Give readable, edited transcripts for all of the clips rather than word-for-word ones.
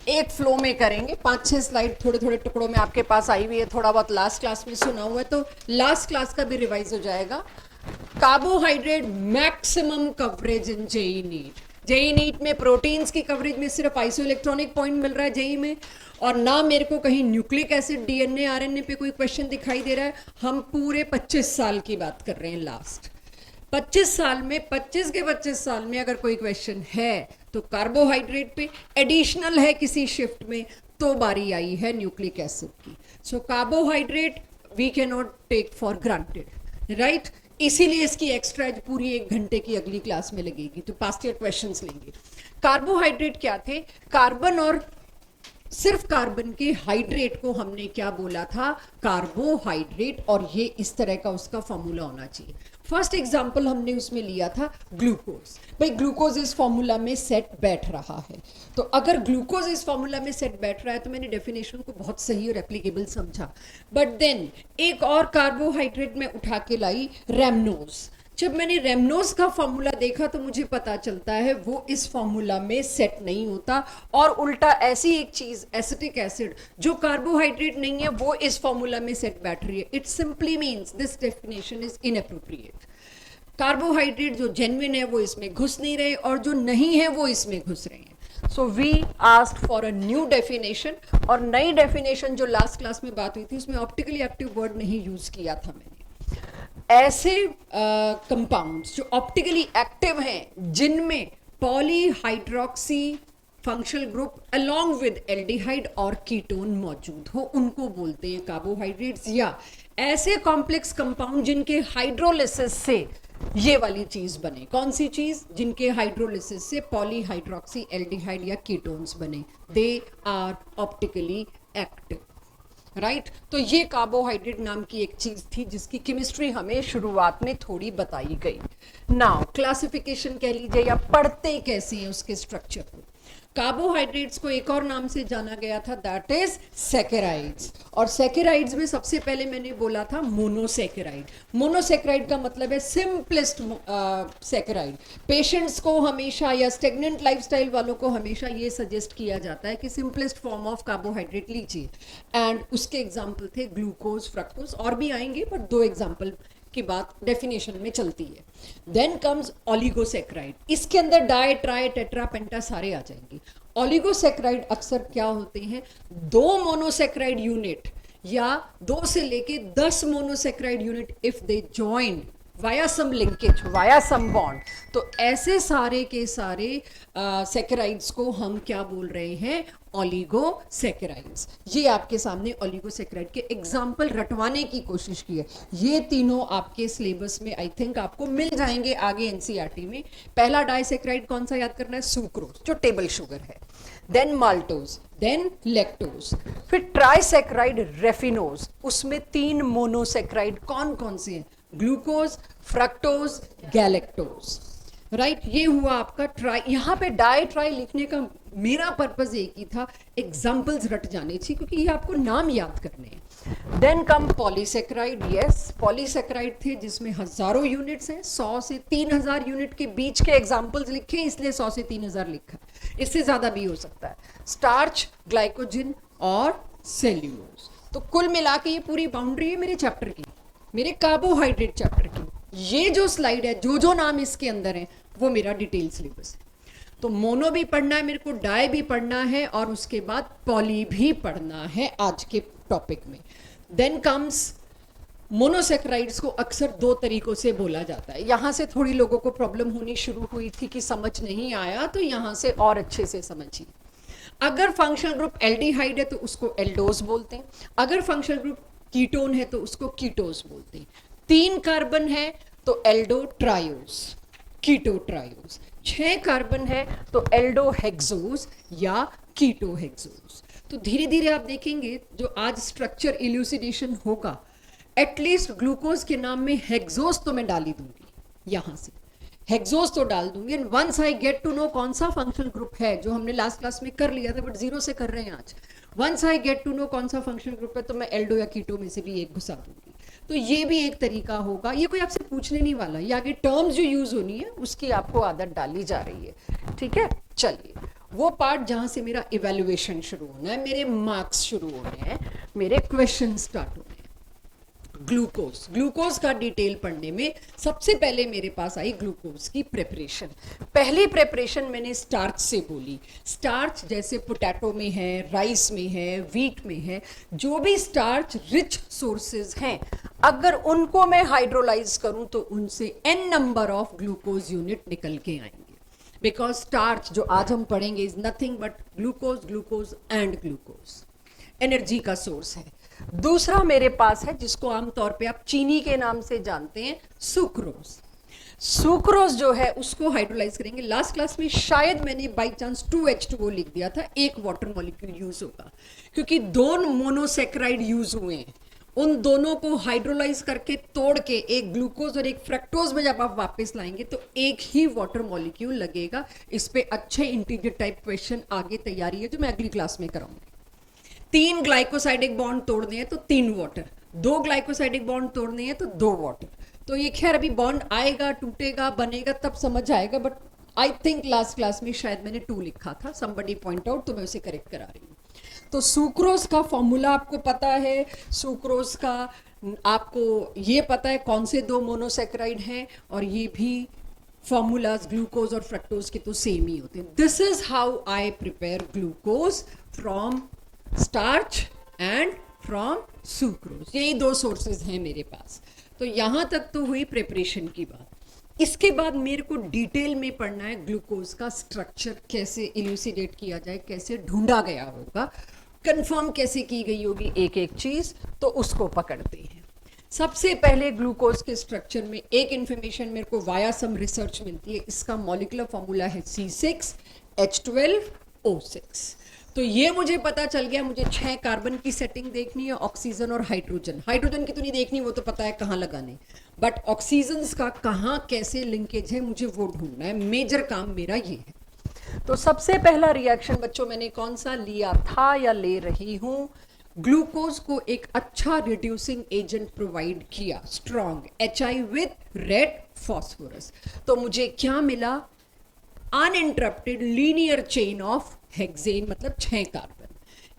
एक फ्लो में करेंगे, 5-6 स्लाइड थोड़े थोड़े टुकड़ों में आपके पास आई हुई है, थोड़ा बहुत लास्ट क्लास में सुना हुआ है तो लास्ट क्लास का भी रिवाइज हो जाएगा। Carbohydrate maximum coverage in JEE NEET. JEE NEET में प्रोटीन्स की कवरेज में सिर्फ आइसो इलेक्ट्रॉनिक पॉइंट मिल रहा है जेई में, और ना मेरे को कहीं न्यूक्लिक एसिड डीएनए आरएनए पे कोई क्वेश्चन दिखाई दे रहा है। हम पूरे 25 साल की बात कर रहे हैं, लास्ट 25 साल में, 25 के 25 साल में अगर कोई क्वेश्चन है तो कार्बोहाइड्रेट पे, एडिशनल है किसी शिफ्ट में तो बारी आई है न्यूक्लिक एसिड की। So carbohydrate we can not take for granted, right. इसीलिए इसकी एक्स्ट्रा पूरी 1 घंटे की अगली क्लास में लगेगी, तो पास्ट ईयर क्वेश्चंस लेंगे। कार्बोहाइड्रेट क्या थे? कार्बन, और सिर्फ कार्बन के हाइड्रेट को हमने क्या बोला था? कार्बोहाइड्रेट। और ये इस तरह का उसका फॉर्मूला होना चाहिए। फर्स्ट एग्जांपल हमने उसमें लिया था ग्लूकोज। भाई ग्लूकोज इस फॉर्मूला में सेट बैठ रहा है, तो अगर ग्लूकोज इस फॉर्मूला में सेट बैठ रहा है तो मैंने डेफिनेशन को बहुत सही और एप्लीकेबल समझा। बट देन एक और कार्बोहाइड्रेट में उठा के लाई, रेमनोज। जब मैंने रेमनोज का फॉर्मूला देखा तो मुझे पता चलता है वो इस फॉर्मूला में सेट नहीं होता, और उल्टा ऐसी एक चीज एसिटिक एसिड जो कार्बोहाइड्रेट नहीं है वो इस फॉर्मूला में सेट बैठ रही है। It simply means this definition is inappropriate. Carbohydrate जो जेन्युइन है वो इसमें घुस नहीं रहे, और जो नहीं है वो इसमें घुस रहे हैं। So we asked for a new definition, और नई डेफिनेशन जो लास्ट क्लास में बात हुई थी उसमें ऑप्टिकली एक्टिव वर्ड नहीं यूज किया था मैंने। ऐसे कंपाउंड्स जो ऑप्टिकली एक्टिव हैं, जिनमें polyhydroxy functional group along with aldehyde और कीटोन मौजूद हो, उनको बोलते हैं कार्बोहाइड्रेट्स। या ऐसे कॉम्प्लेक्स कंपाउंड जिनके हाइड्रोलिसिस से ये वाली चीज बने। कौन सी चीज? जिनके हाइड्रोलिसिस से पॉलीहाइड्रोक्सी एल्डिहाइड या कीटोन्स बने, they are optically active, right. तो ये कार्बोहाइड्रेट नाम की एक चीज थी जिसकी केमिस्ट्री हमें शुरुआत में थोड़ी बताई गई। नाउ क्लासिफिकेशन कह लीजिए या पढ़ते कैसे हैं उसके स्ट्रक्चर को। कार्बोहाइड्रेट्स को एक और नाम से जाना गया था, दैट इज सैकेराइड्स। और सैकेराइड्स में सबसे पहले मैंने बोला था मोनोसैकेराइड। मोनोसैकेराइड का मतलब है सिंपलेस्ट सैकेराइड। पेशेंट्स को हमेशा या स्टेगनेंट लाइफस्टाइल वालों को हमेशा ये सजेस्ट किया जाता है कि सिंपलेस्ट फॉर्म ऑफ कार्बोहाइड्रेट लीजिए, एंड उसके एग्जाम्पल थे ग्लूकोज, फ्रक्टोज, और भी आएंगे बट 2 एग्जाम्पल की बात डेफिनेशन में चलती है। Then comes oligosaccharide. इसके अंदर डाई, ट्राई, टेट्रा, पेंटा सारे आ जाएंगे। ओलिगोसैकेराइड अक्सर क्या होते हैं? 2 मोनोसैकेराइड यूनिट या 2 से लेके 10 monosaccharide unit if they join via some linkage, via some bond, तो ऐसे सारे के सारे सैकेराइड्स को हम क्या बोल रहे हैं? ओलिगोसैकेराइड्स। ये आपके सामने ओलिगोसैकेराइड के एग्जाम्पल रटवाने की कोशिश की है। ये तीनों आपके सिलेबस में आई थिंक आपको मिल जाएंगे आगे एनसीईआरटी में। पहला डाइसैकेराइड कौन सा याद करना है? सुक्रोज, जो टेबल शुगर है। देन माल्टोज, देन लैक्टोज, फिर ट्राइसैकेराइड रेफिनोज। उसमें 3 मोनोसैकेराइड कौन कौन से हैं? Glucose, fructose, galactose, right. ये हुआ आपका ट्राई। यहाँ पे डाई ट्राई लिखने का मेरा पर्पज एक ही था, एग्जाम्पल्स रट जाने चाहिए क्योंकि ये आपको नाम याद करने हैं। Then come polysaccharide. Yes, polysaccharide थे जिसमें हजारों यूनिट्स हैं, 100 से 3000 यूनिट के बीच के एग्जाम्पल्स लिखे, इसलिए 100 से 3000 लिखा, इससे ज्यादा भी हो सकता है। स्टार्च, ग्लाइकोजन और सेल्यूलोज। तो कुल मिला के ये पूरी बाउंड्री है मेरे चैप्टर की, मेरे कार्बोहाइड्रेट चैप्टर की। ये जो स्लाइड है, जो जो नाम इसके अंदर है, वो मेरा डिटेल सिलेबस है। तो मोनो भी पढ़ना है मेरे को, डाई भी पढ़ना है, और उसके बाद पॉली भी पढ़ना है आज के टॉपिक में। देन कम्स मोनोसैकेराइड्स को अक्सर 2 तरीकों से बोला जाता है। यहाँ से थोड़ी लोगों को प्रॉब्लम होनी शुरू हुई थी कि समझ नहीं आया, तो यहाँ से और अच्छे से समझिए। अगर फंक्शनल ग्रुप एल्डिहाइड है तो उसको एल्डोज बोलते हैं, अगर फंक्शनल ग्रुप कीटोन है तो उसको कीटोस बोलते हैं। 3 कार्बन है तो एल्डो ट्रायोस, कीटो ट्रायोस। 6 कार्बन है तो एल्डो हेक्सोस या कीटो हेक्सोस। तो धीरे धीरे आप देखेंगे जो आज स्ट्रक्चर इल्यूसिडेशन होगा, एटलीस्ट ग्लूकोज के नाम में हेक्सोस तो मैं डाल ही दूंगी, यहां से हेक्सोस तो डाल दूंगी। And once I get to know कौन सा फंक्शनल ग्रुप है, जो हमने लास्ट क्लास में कर लिया था बट 0 से कर रहे हैं आज, once I get to know कौन सा फंक्शनल ग्रुप है तो मैं एल्डो या कीटो में से भी एक घुसा दूंगी। तो ये भी एक तरीका होगा। ये कोई आपसे पूछने नहीं वाला, ये आगे टर्म्स जो यूज होनी है उसकी आपको आदत डाली जा रही है, ठीक है। चलिए, वो पार्ट जहां से मेरा इवेल्युएशन शुरू होना है, मेरे मार्क्स शुरू होने हैं, मेरे क्वेश्चन स्टार्ट होने हैं। ग्लूकोज का डिटेल पढ़ने में सबसे पहले मेरे पास आई ग्लूकोज की प्रिपरेशन। पहली प्रिपरेशन मैंने स्टार्च से बोली। स्टार्च जैसे पोटैटो में है, राइस में है, व्हीट में है, जो भी स्टार्च रिच सोर्सेज हैं, अगर उनको मैं हाइड्रोलाइज करूं तो उनसे n number of glucose unit निकल के आएंगे। बिकॉज स्टार्च जो आज हम पढ़ेंगे is nothing but glucose, glucose and glucose, energy का सोर्स है। दूसरा मेरे पास है जिसको आमतौर पे आप चीनी के नाम से जानते हैं, सुक्रोज। सुक्रोज जो है उसको हाइड्रोलाइज करेंगे। लास्ट क्लास में शायद मैंने बाय चांस 2H2O लिख दिया था, एक वाटर मॉलिक्यूल यूज होगा, क्योंकि दो मोनोसेक्राइड यूज हुए हैं। उन दोनों को हाइड्रोलाइज करके तोड़ के एक ग्लूकोज और एक फ्रक्टोज में जब आप वापस लाएंगे तो एक ही वाटर मॉलिक्यूल लगेगा। इस पे अच्छे इंटीजर टाइप क्वेश्चन आगे तैयारी है जो मैं अगली क्लास में कराऊंगी। 3 ग्लाइकोसाइडिक बॉन्ड तोड़ने हैं तो 3 वाटर, 2 ग्लाइकोसाइडिक बॉन्ड तोड़ने हैं तो 2 वाटर। तो ये खैर अभी बॉन्ड आएगा, टूटेगा, बनेगा, तब समझ आएगा, but I think last class में शायद मैंने 2 लिखा था, समबडी पॉइंट आउट, तो मैं उसे करेक्ट करा रही हूँ। तो सुक्रोज का फॉर्मूला आपको पता है, सुक्रोज का आपको ये पता है कौन से 2 मोनोसेक्राइड हैं, और ये भी फॉर्मूलाज ग्लूकोज और फ्रक्टोज के तो सेम ही होते हैं। This is how I prepare glucose from starch and from sucrose. यही 2 सोर्सेज हैं मेरे पास। तो यहां तक तो हुई प्रिपरेशन की बात। इसके बाद मेरे को डिटेल में पढ़ना है ग्लूकोज का स्ट्रक्चर, कैसे इल्यूसिडेट किया जाए, कैसे ढूंढा गया होगा, कंफर्म कैसे की गई होगी एक एक चीज, तो उसको पकड़ते हैं। सबसे पहले ग्लूकोज के स्ट्रक्चर में एक इंफॉर्मेशन मेरे को वाया सम रिसर्च मिलती है। इसका मॉलिक्यूलर फॉर्मूला है C6H12O6। तो ये मुझे पता चल गया, मुझे 6 कार्बन की सेटिंग देखनी है, ऑक्सीजन और हाइड्रोजन। हाइड्रोजन की तो नहीं देखनी, वो तो पता है कहाँ लगाने, बट ऑक्सीजन का कहाँ कैसे लिंकेज है मुझे वो ढूंढना है। मेजर काम मेरा ये है। तो सबसे पहला रिएक्शन बच्चों मैंने कौन सा लिया था या ले रही हूँ, ग्लूकोज को एक अच्छा रिड्यूसिंग एजेंट प्रोवाइड किया, strong HI with red phosphorus. तो मुझे क्या मिला, uninterrupted linear chain of hexane, मतलब 6 कार्बन।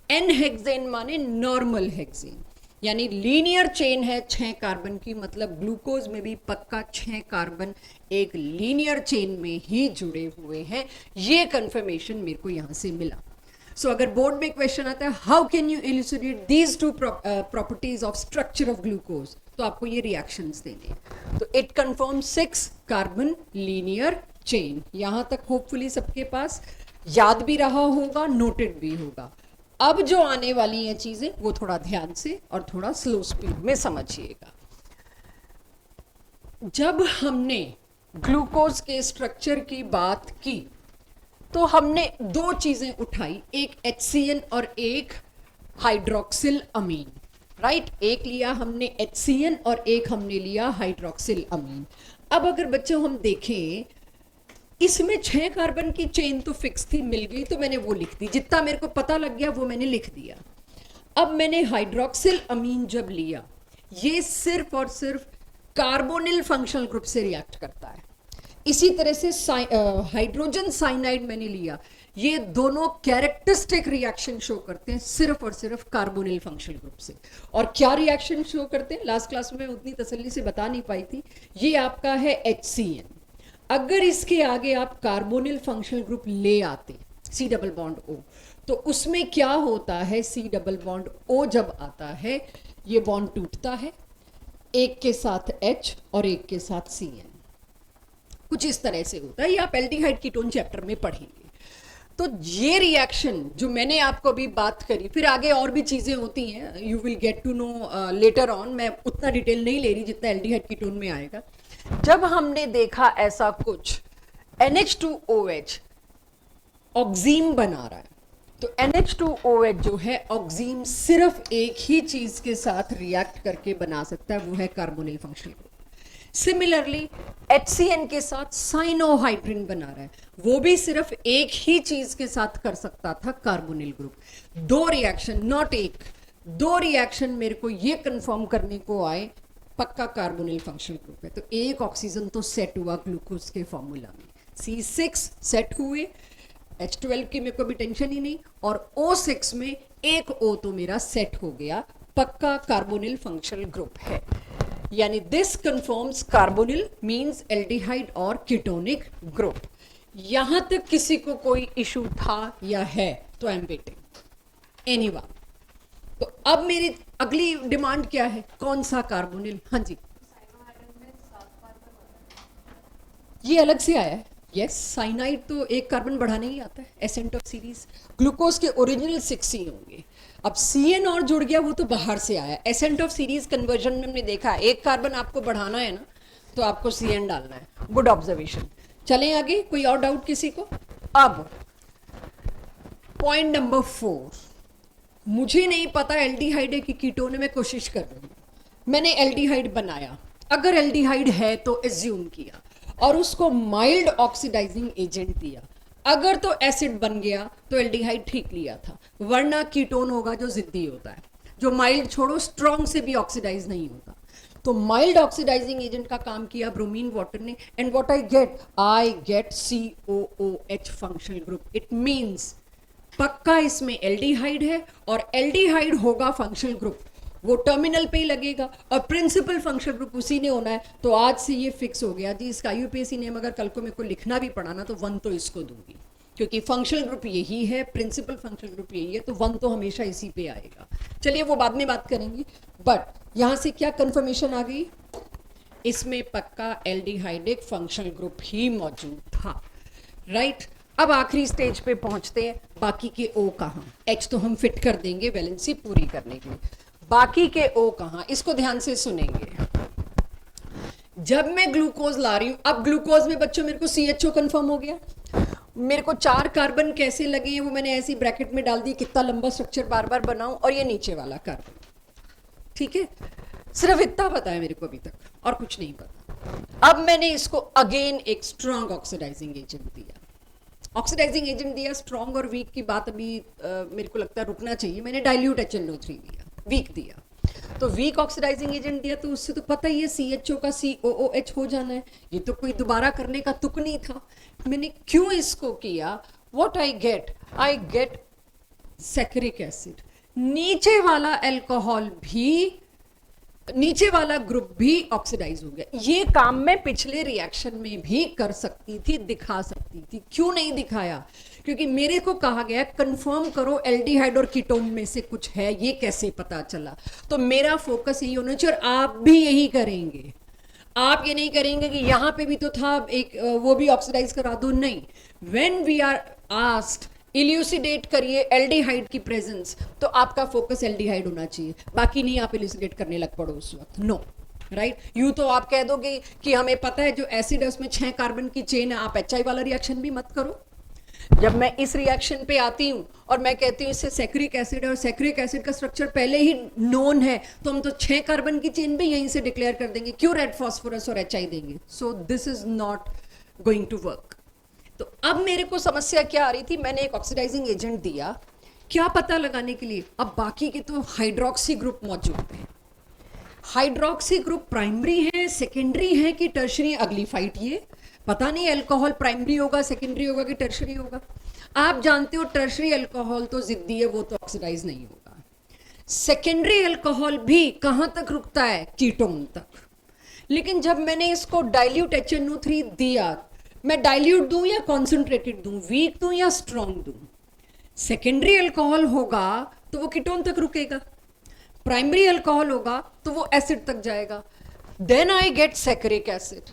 एन हेक्सेन माने नॉर्मल हेक्सेन, यानी लीनियर चेन है 6 कार्बन की, मतलब ग्लूकोज में भी पक्का 6 कार्बन एक लीनियर चेन में ही जुड़े हुए हैं। ये कंफर्मेशन मेरे को यहां से मिला। सो अगर बोर्ड में क्वेश्चन आता है how can you इल्यूसिडेट these 2 properties of structure of glucose, तो आपको ये रिएक्शंस देने। तो it confirm 6 carbon linear chain. यहां तक होपफुली सबके पास याद भी रहा होगा, नोटेड भी होगा। अब जो आने वाली हैं चीजें वो थोड़ा ध्यान से और थोड़ा स्लो स्पीड में समझिएगा। जब हमने ग्लूकोज के स्ट्रक्चर की बात की तो हमने 2 चीजें उठाई, एक HCN और एक हाइड्रोक्सिल अमीन, राइट। एक लिया हमने HCN और एक हमने लिया हाइड्रोक्सिल अमीन। अब अगर बच्चों हम देखें, इसमें 6 कार्बन की चेन तो फिक्स थी, मिल गई तो मैंने वो लिख दी, जितना मेरे को पता लग गया वो मैंने लिख दिया। अब मैंने हाइड्रोक्सिल अमीन जब लिया, ये सिर्फ और सिर्फ कार्बोनिल फंक्शनल ग्रुप से रिएक्ट करता है। इसी तरह से हाइड्रोजन साइनाइड मैंने लिया, ये दोनों कैरेक्टरिस्टिक रिएक्शन शो करते हैं सिर्फ और सिर्फ कार्बोनिल फंक्शनल ग्रुप से। और क्या रिएक्शन शो करते हैं, लास्ट क्लास में उतनी तसल्ली से बता नहीं पाई थी। ये आपका है HCN। अगर इसके आगे आप कार्बोनिल फंक्शनल ग्रुप ले आते C डबल बॉन्ड O, तो उसमें क्या होता है, C डबल बॉन्ड O जब आता है ये बॉन्ड टूटता है, एक के साथ H और एक के साथ CN, कुछ इस तरह से होता है। ये आप एल्डिहाइड कीटोन चैप्टर में पढ़ेंगे। तो ये रिएक्शन जो मैंने आपको अभी बात करी, फिर आगे और भी चीजें होती हैं, you will get to know later on. मैं उतना डिटेल नहीं ले रही जितना एल्डिहाइड कीटोन में आएगा। जब हमने देखा ऐसा कुछ NH2OH ऑक्सीम बना रहा है, तो NH2OH जो है ऑक्सीम सिर्फ एक ही चीज के साथ रिएक्ट करके बना सकता है, वो है carbonyl functional group. Similarly HCN के साथ साइनोहाइड्रिन बना रहा है, वो भी सिर्फ एक ही चीज के साथ कर सकता था, कार्बोनिल ग्रुप। 2 रिएक्शन, नॉट एक, 2 रिएक्शन मेरे को ये कंफर्म करने को आए पक्का कार्बोनिल फंक्शनल ग्रुप है। तो एक ऑक्सीजन तो सेट हुआ ग्लूकोज के फॉर्मूला में, C6 सेट हुए, H12 की मेरे को भी टेंशन ही नहीं, और O6 में एक O तो मेरा सेट हो गया, पक्का कार्बोनिल फंक्शनल ग्रुप है। यानी this confirms carbonyl means aldehyde और कीटोनिक ग्रुप। यहां तक किसी को कोई इशू था या है? तो आई एम वेटिंग एनीवन। तो अब मेरी अगली डिमांड क्या है? कौन सा कार्बोनिल? हाँ जी, ये अलग से आया है। यस, साइनाइड तो एक कार्बन बढ़ाने ही आता है, एसेंट ऑफ सीरीज। ग्लूकोज के ओरिजिनल 6 ही होंगे, अब CN और जुड़ गया, वो तो बाहर से आया। एसेंट ऑफ सीरीज कन्वर्जन में हमने देखा एक कार्बन आपको बढ़ाना है ना, तो आपको CN डालना है। Good observation. चलें आगे, कोई और डाउट किसी को? अब पॉइंट नंबर 4, मुझे नहीं पता एल्डिहाइड है कि कीटोन है, मैं कोशिश कर रही हूँ। मैंने एल्डिहाइड बनाया, अगर एल्डिहाइड है तो एज्यूम किया और उसको माइल्ड ऑक्सीडाइजिंग एजेंट दिया, अगर तो एसिड बन गया तो एल्डिहाइड ठीक लिया था, वरना कीटोन होगा जो जिद्दी होता है, जो माइल्ड छोड़ो स्ट्रॉन्ग से भी ऑक्सीडाइज नहीं होता। तो माइल्ड ऑक्सीडाइजिंग एजेंट का काम किया ब्रोमीन वाटर ने, and what I gate COOH functional group. It means पक्का इसमें एल्डिहाइड है, और एल्डिहाइड होगा फंक्शनल ग्रुप, वो टर्मिनल पे ही लगेगा, और प्रिंसिपल फंक्शनल ग्रुप उसी ने होना है। तो आज से ये फिक्स हो गया जी, इसका IUPAC नेम अगर कल को मेरे को लिखना भी पड़ा ना तो 1 तो इसको दूंगी, क्योंकि फंक्शनल ग्रुप यही है, प्रिंसिपल फंक्शनल ग्रुप यही है, तो 1 तो हमेशा इसी पे आएगा। चलिए वो बाद में बात करेंगे, बट यहां से क्या कंफर्मेशन आ गई? इसमें पक्का एल्डिहाइडिक फंक्शनल ग्रुप ही मौजूद था, राइट। अब आखिरी स्टेज पे पहुंचते हैं, बाकी के O कहाँ? H तो हम फिट कर देंगे वैलेंसी पूरी करने के लिए, बाकी के O कहाँ? इसको ध्यान से सुनेंगे। जब मैं ग्लूकोज ला रही हूं, अब ग्लूकोज में बच्चों मेरे को CHO कंफर्म हो गया, मेरे को 4 कार्बन कैसे लगे हैं वो मैंने ऐसी ब्रैकेट में डाल दी, कितना लंबा स्ट्रक्चर बार बार बनाऊं, और ये नीचे वाला कार्बन, ठीक है। सिर्फ इतना पता है मेरे को अभी तक, और कुछ नहीं पता। अब मैंने इसको अगेन एक स्ट्रॉन्ग ऑक्सीडाइजिंग एजेंट दिया, ऑक्सीडाइजिंग एजेंट दिया। स्ट्रॉन्ग और वीक की बात अभी मेरे को लगता है रुकना चाहिए। मैंने डाइल्यूट HNO3 दिया, वीक दिया, तो वीक ऑक्सीडाइजिंग एजेंट दिया, तो उससे तो पता ही है CHO का COOH हो जाना है, ये तो कोई दोबारा करने का तुक नहीं था। मैंने क्यों इसको किया? What I get saccharic acid. नीचे वाला अल्कोहल भी, नीचे वाला ग्रुप भी ऑक्सीडाइज हो गया। ये काम मैं पिछले रिएक्शन में भी कर सकती थी, दिखा सकती थी, क्यों नहीं दिखाया? क्योंकि मेरे को कहा गया कंफर्म करो एल्डिहाइड और कीटोन में से कुछ है, ये कैसे पता चला? तो मेरा फोकस यही होना चाहिए, और आप भी यही करेंगे। आप ये नहीं करेंगे कि यहां पे भी तो था एक, वो भी ऑक्सीडाइज करा दो, नहीं। When we are asked elucidate करिए एल्डिहाइड की प्रेजेंस, तो आपका फोकस एल्डिहाइड होना चाहिए, बाकी नहीं आप इल्यूसिडेट करने लग पड़ो उस वक्त, नो, राइट। यूं तो आप कह दोगे कि हमें पता है जो एसिड है उसमें 6 कार्बन की चेन है, आप HI वाला रिएक्शन भी मत करो। जब मैं इस रिएक्शन पे आती हूं और मैं कहती हूँ इससे सैक्रिक एसिड है, और सैक्रिक एसिड का स्ट्रक्चर पहले ही नोन है, तो हम तो 6 कार्बन की चेन भी यहीं से डिक्लेयर कर देंगे, क्यों रेड फॉस्फोरस और HI देंगे? So this is not going to work. तो अब मेरे को समस्या क्या आ रही थी? मैंने एक ऑक्सीडाइजिंग एजेंट दिया, क्या पता लगाने के लिए, अब बाकी के तो हाइड्रोक्सी ग्रुप मौजूद है। हाइड्रोक्सी ग्रुप प्राइमरी है, सेकेंडरी है कि टर्शरी? अगली फाइट ये पता नहीं अल्कोहल प्राइमरी होगा, सेकेंडरी होगा कि टर्शरी होगा। आप जानते हो टर्शरी अल्कोहल तो जिद्दी है, वो तो ऑक्सीडाइज नहीं होगा। सेकेंडरी अल्कोहल भी कहां तक रुकता है? कीटोन तक। लेकिन जब मैंने इसको डाइल्यूट HNO3 दिया, मैं डाइल्यूट दूं या कॉन्सेंट्रेटेड दूं, वीक दूं या स्ट्रॉन्ग दूं? सेकेंडरी अल्कोहल होगा तो वो कीटोन तक रुकेगा, प्राइमरी अल्कोहल होगा तो वो एसिड तक जाएगा। Then I get saccharic acid.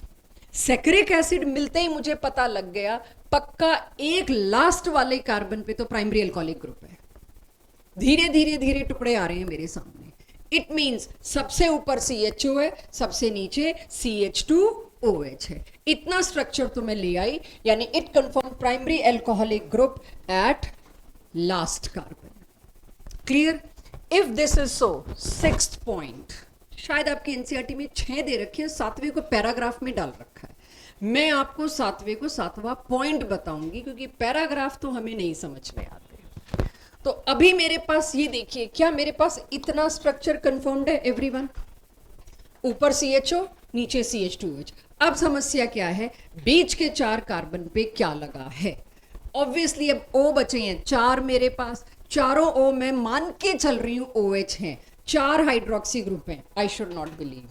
Saccharic acid मिलते ही मुझे पता लग गया पक्का एक लास्ट वाले कार्बन पे तो प्राइमरी अल्कोहलिक ग्रुप है। धीरे धीरे धीरे टुकड़े आ रहे हैं मेरे सामने। इट मींस सबसे ऊपर CHO है, सबसे नीचे CH2OH है। इतना स्ट्रक्चर तो मैं ले आई, यानी it confirm primary alcoholic group at last carbon. Clear? If this is so, 6th point, शायद आपके एनसीईआरटी में 6 दे रखे हैं, 7वें को पैराग्राफ में डाल रखा है। मैं आपको 7वें को 7वां पॉइंट बताऊंगी, क्योंकि पैराग्राफ तो हमें नहीं समझ में आते। तो अभी मेरे पास ये देखिए, क्या मेरे पास इतना स्ट्रक्चर कंफर्म्ड है एवरीवन? ऊपर CHO, नीचे CH2OH। अब समस्या क्या है? बीच के 4 कार्बन पे क्या लगा है? ऑब्वियसली अब O बचे हैं 4 मेरे पास, चारों O मैं मान के चल रही हूं OH हैं, 4 हाइड्रोक्सी ग्रुप हैं। I should not believe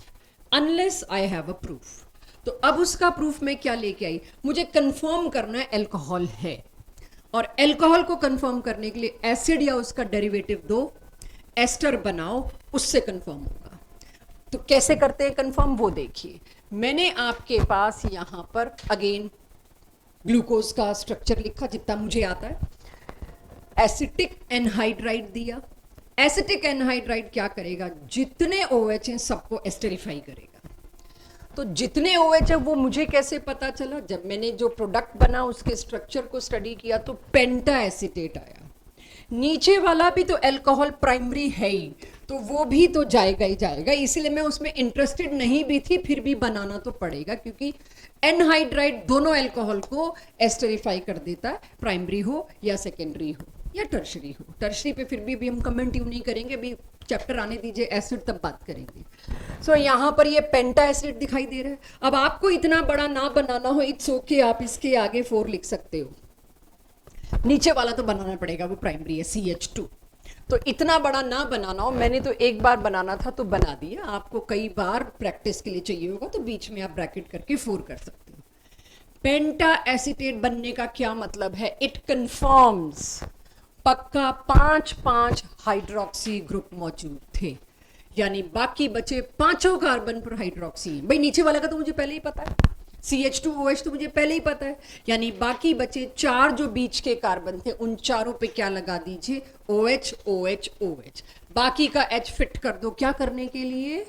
unless I have a proof. तो अब उसका प्रूफ मैं क्या लेके आई, मुझे कंफर्म करना है अल्कोहल है, और अल्कोहल को कंफर्म करने के लिए एसिड या उसका डेरिवेटिव दो, एस्टर बनाओ, उससे कंफर्म होगा। तो कैसे करते हैं कंफर्म वो देखिए। मैंने आपके पास यहां पर अगेन ग्लूकोज का स्ट्रक्चर लिखा जितना मुझे आता है, एसिटिक एनहाइड्राइड दिया। एसिटिक एनहाइड्राइड क्या करेगा, जितने OH हैं सबको एस्टरिफाई करेगा। तो जितने OH है वो मुझे कैसे पता चला, जब मैंने जो प्रोडक्ट बना उसके स्ट्रक्चर को स्टडी किया तो पेंटा एसीटेट आया। नीचे वाला भी तो अल्कोहल प्राइमरी है ही, तो वो भी तो जाएगा ही जाएगा, इसलिए मैं उसमें इंटरेस्टेड नहीं भी थी, फिर भी बनाना तो पड़ेगा क्योंकि एनहाइड्राइड दोनों अल्कोहल को एस्टरिफाई कर देता है, प्राइमरी हो या सेकेंडरी हो या टर्शरी हो। टर्शरी पे फिर भी हम कमेंट यूं नहीं करेंगे, अभी चैप्टर आने दीजिए एसिड तब बात करेंगे। सो यहाँ पर ये पेंटा एसिड दिखाई दे रहा है। अब आपको इतना बड़ा ना बनाना हो, इट्स ओके, आप इसके आगे 4 लिख सकते हो, नीचे वाला तो बनाना पड़ेगा, वो प्राइमरी है CH2। तो इतना बड़ा ना बनाना हो, मैंने तो एक बार बनाना था तो बना दिया, आपको कई बार प्रैक्टिस के लिए चाहिए होगा तो बीच में आप ब्रैकेट करके 4 कर सकते हो। पेंटा एसीटेट बनने का क्या मतलब है, इट कंफर्म्स पक्का 5 हाइड्रोक्सी ग्रुप मौजूद थे, यानी बाकी बचे 5 कार्बन पर हाइड्रोक्सी। भाई नीचे वाला का तो मुझे पहले ही पता है, CH2OH तो मुझे पहले ही पता है, यानी बाकी बचे 4 जो बीच के कार्बन थे उन चारों पे क्या लगा दीजिए, OH OH OH, बाकी का H फिट कर दो, क्या करने के लिए,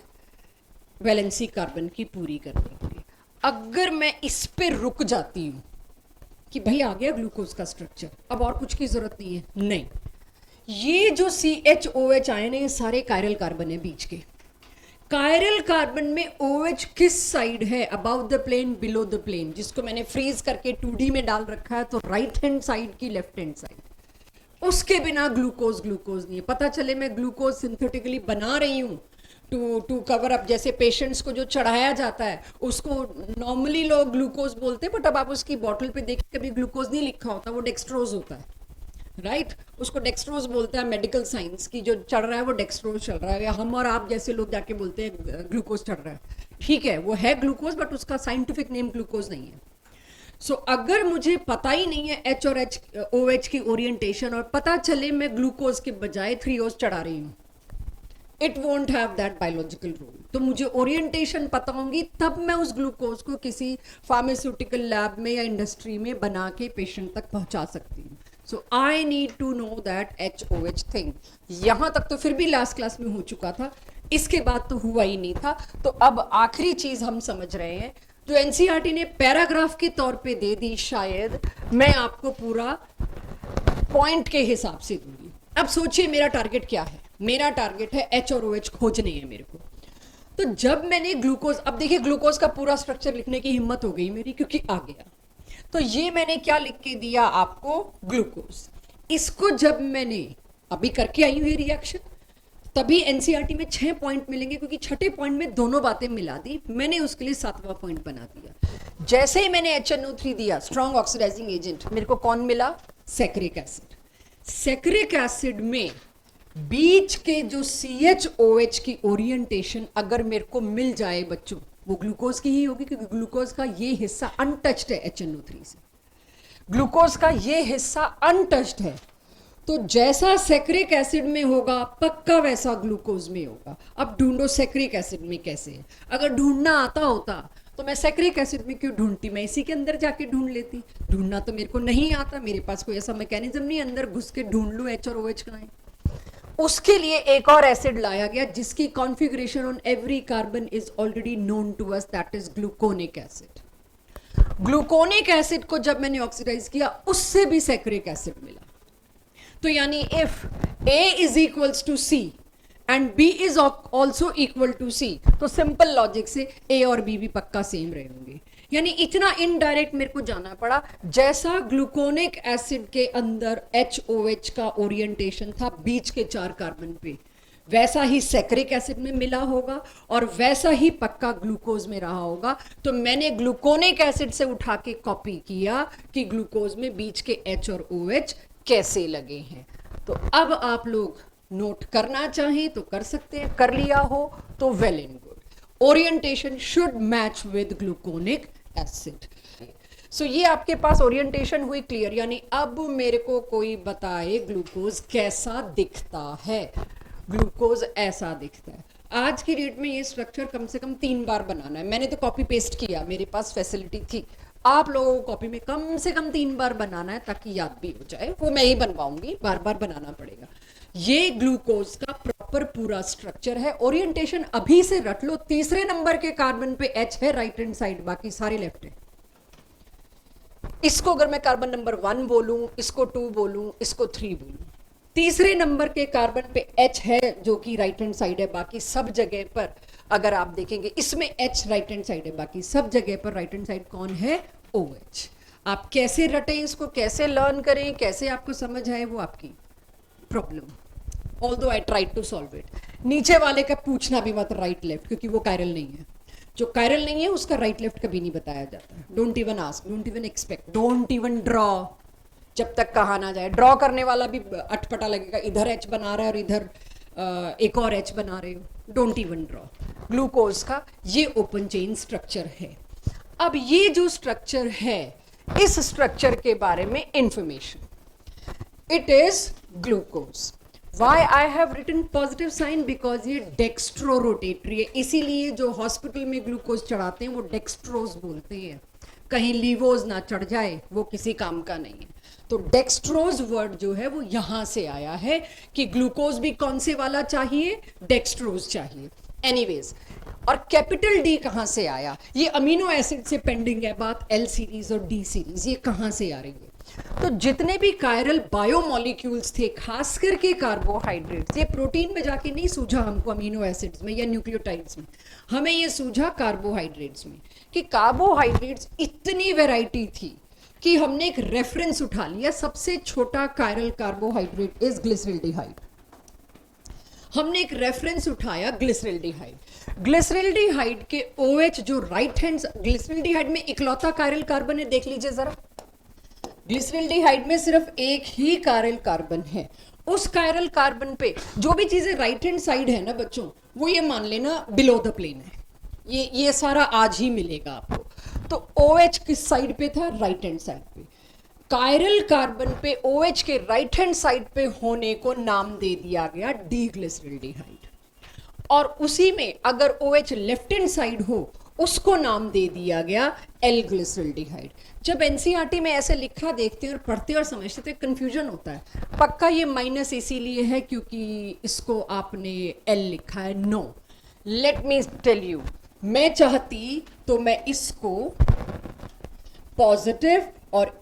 वैलेंसी कार्बन की पूरी करने के लिए। अगर मैं इस पे रुक जाती हूं कि भाई आ गया ग्लूकोज का स्ट्रक्चर, अब और कुछ की जरूरत नहीं है, नहीं, ये जो CHOH आए ना ये सारे कायरल कार्बन है बीच के। कायरल कार्बन में OH किस साइड है, about the plane, below the plane, जिसको मैंने फ्रीज करके 2D में डाल रखा है, तो राइट हैंड साइड की लेफ्ट हैंड साइड। उसके बिना ग्लूकोज ग्लूकोज नहीं है। पता चले मैं ग्लूकोज सिंथेटिकली बना रही हूँ टू कवर अप, जैसे पेशेंट्स को जो चढ़ाया जाता है उसको नॉर्मली लोग ग्लूकोज बोलते हैं, बट अब आप उसकी बॉटल पे देखिए कभी ग्लूकोज नहीं लिखा होता, वो डेक्सट्रोज होता है, राइट? उसको डेक्सट्रोज बोलते हैं मेडिकल साइंस की, जो चढ़ रहा है वो डेक्सट्रोज चल रहा है, या हम और आप जैसे लोग जाके बोलते हैं ग्लूकोज चढ़ रहा है, ठीक है वो है ग्लूकोज, बट उसका साइंटिफिक नेम ग्लूकोज नहीं है। सो अगर मुझे पता ही नहीं है H और OH की ओरिएंटेशन, और पता चले मैं ग्लूकोज के बजाय 3O's चढ़ा रही हूँ, it won't have that biological role. तो मुझे ओरिएंटेशन पता होंगी तब मैं उस ग्लूकोज को किसी फार्मास्यूटिकल लैब में या इंडस्ट्री में बना के पेशेंट तक पहुंचा सकती हूँ। So I need to know that HOH thing. यहां तक तो फिर भी लास्ट क्लास में हो चुका था, इसके बाद तो हुआ ही नहीं था। तो अब आखिरी चीज हम समझ रहे हैं जो NCERT ने पैराग्राफ के तौर पे दे दी, शायद मैं आपको पूरा पॉइंट के हिसाब से दूंगी। अब सोचिए मेरा टारगेट क्या है, मेरा टारगेट है H और OH खोजने हैं मेरे को। तो जब मैंने ग्लूकोज, अब देखिए ग्लूकोज का पूरा स्ट्रक्चर लिखने की हिम्मत हो गई मेरी क्योंकि आ गया। तो ये मैंने क्या लिख के दिया आपको, ग्लूकोज। इसको जब मैंने अभी करके आई हूँ ये रिएक्शन, तभी NCERT में 6 पॉइंट मिलेंगे क्योंकि छठे पॉइंट में दोनों बातें मिला दी मैंने, उसके लिए 7वां पॉइंट बना दिया। जैसे ही मैंने HNO3 दिया, स्ट्रॉन्ग ऑक्सीडाइजिंग एजेंट, मेरे को कौन मिला, सैक्रिक एसिड। सैक्रिक एसिड में बीच के जो CHOH की ओरिएंटेशन अगर मेरे को मिल जाए बच्चों, वो ग्लूकोज की ही होगी क्योंकि ग्लूकोज का ये हिस्सा अनटच्ड है HNO3 से, ग्लूकोज का ये हिस्सा अनटच्ड है। तो जैसा सैक्रिक एसिड में होगा पक्का वैसा ग्लूकोज में होगा। अब ढूंढो सैक्रिक एसिड में कैसे है, अगर ढूंढना आता होता तो मैं सैक्रिक एसिड में क्यों ढूंढती, मैं इसी के अंदर जाके ढूंढ लेती। ढूंढना तो मेरे को नहीं आता, मेरे पास कोई ऐसा मैकेनिज्म नहीं अंदर घुस के ढूंढ लूं H और OH कहाँ है। उसके लिए एक और एसिड लाया गया जिसकी configuration on every carbon is already known to us, that is gluconic acid. Gluconic acid को जब मैंने ऑक्सीडाइज किया उससे भी सैक्रिक एसिड मिला। तो यानी if A is equals to C and B is also equal to C, तो सिंपल लॉजिक से A और B भी पक्का सेम रहे होंगे। यानी इतना इनडायरेक्ट मेरे को जाना पड़ा, जैसा ग्लूकोनिक एसिड के अंदर HOH का ओरिएंटेशन था बीच के 4 कार्बन पे, वैसा ही सैकरिक एसिड में मिला होगा और वैसा ही पक्का ग्लूकोज में रहा होगा। तो मैंने ग्लूकोनिक एसिड से उठा के कॉपी किया कि ग्लूकोज में बीच के H और OH कैसे लगे हैं। तो अब आप लोग नोट करना चाहें तो कर सकते हैं, कर लिया हो तो well and good. Orientation should match with gluconic acid. So ये आपके पास ओरिएंटेशन हुई क्लियर, यानी अब मेरे को कोई बताए ग्लूकोज कैसा दिखता है। ग्लूकोज ऐसा दिखता है। आज की डेट में ये स्ट्रक्चर कम से कम 3 बार बनाना है। मैंने तो कॉपी पेस्ट किया, मेरे पास फैसिलिटी थी। आप लोगों को कॉपी में कम से कम 3 बार बनाना है ताकि याद भी हो जाए। वो मैं ही बनवाऊंगी, बार बार बनाना पड़ेगा। ये ग्लूकोज का प्रॉपर पूरा स्ट्रक्चर है। ओरिएंटेशन अभी से रट लो। तीसरे नंबर के कार्बन पे H है राइट हैंड साइड, बाकी सारे लेफ्ट है। इसको अगर मैं कार्बन नंबर 1 बोलूं, इसको 2 बोलूं, इसको 3 बोलूं, तीसरे नंबर के कार्बन पे H है जो कि राइट हैंड साइड है। बाकी सब जगह पर अगर आप देखेंगे इसमें H राइट हैंड साइड है, बाकी सब जगह पर राइट हैंड साइड कौन है? OH। आप कैसे रटें इसको, कैसे लर्न करें, कैसे आपको समझ आए, वो आपकी problem. Although I tried to solve it. नीचे वाले का पूछना भी मत राइट लेफ्ट, क्योंकि वो कायरल नहीं है। जो कायरल नहीं है उसका राइट लेफ्ट कभी नहीं बताया जाता। Don't even ask, don't even expect, don't even draw, जब तक कहा ना जाए। ड्रॉ करने वाला भी अटपटा लगेगा, इधर H बना रहा है और इधर एक और H बना रहे हो। Don't even draw. ग्लूकोज का ये ओपन चेन स्ट्रक्चर है। अब ये जो स्ट्रक्चर है, इस स्ट्रक्चर के बारे में information, it is glucose. Why I have written positive sign, because ये डेक्स्ट्रो रोटेटरी है। इसीलिए जो हॉस्पिटल में ग्लूकोज चढ़ाते हैं वो डेक्स्ट्रोज बोलते हैं, कहीं लीवोज ना चढ़ जाए, वो किसी काम का नहीं है। तो डेक्स्ट्रोज वर्ड जो है वो यहां से आया है कि ग्लूकोज भी कौन से वाला चाहिए? डेक्स्ट्रोज चाहिए। एनीवेज, और कैपिटल डी कहां से आया? ये अमीनो एसिड से पेंडिंग है बात। L सीरीज और D सीरीज ये कहां से आ रही है? तो जितने भी कायरल बायोमोलिक्यूल्स थे, खास करके कार्बोहाइड्रेट्स, ये प्रोटीन में जाके नहीं सूझा हमको अमीनो एसिड्स में या न्यूक्लियोटाइड्स में, हमें ये सूझा कार्बोहाइड्रेट्स में कि कार्बोहाइड्रेट्स इतनी वैरायटी थी कि हमने एक रेफरेंस उठा लिया। सबसे छोटा कायरल कार्बोहाइड्रेट इज ग्लिसरल्डिहाइड। हमने एक रेफरेंस उठाया ग्लिसरल्डिहाइड। ग्लिसरल्डिहाइड के OH जो राइट हैंड, ग्लिसरल्डिहाइड में इकलौता कायरल कार्बन है, देख लीजिए जरा। ग्लिसरल्डिहाइड में सिर्फ एक ही कायरल कार्बन है। उस कायरल कार्बन पे जो भी चीजें राइट हैंड साइड है ना बच्चों, वो ये मान लेना बिलो द प्लेन है। ये सारा आज ही मिलेगा आपको। तो OH किस साइड पे था? राइट हैंड साइड पे। कायरल कार्बन पे OH के राइट हैंड साइड पे होने को नाम दे दिया गया डीग्लिसरल्डिहाइड, और उसी में अगर OH लेफ्ट हैंड साइड हो उसको नाम दे दिया गया L-ग्लिसरल्डिहाइड। जब NCERT में ऐसे लिखा देखते हैं और पढ़ते और समझते तो कंफ्यूजन होता है। पक्का ये माइनस इसीलिए है क्योंकि इसको आपने L लिखा है। No, let me tell you, मैं चाहती तो मैं इसको पॉजिटिव और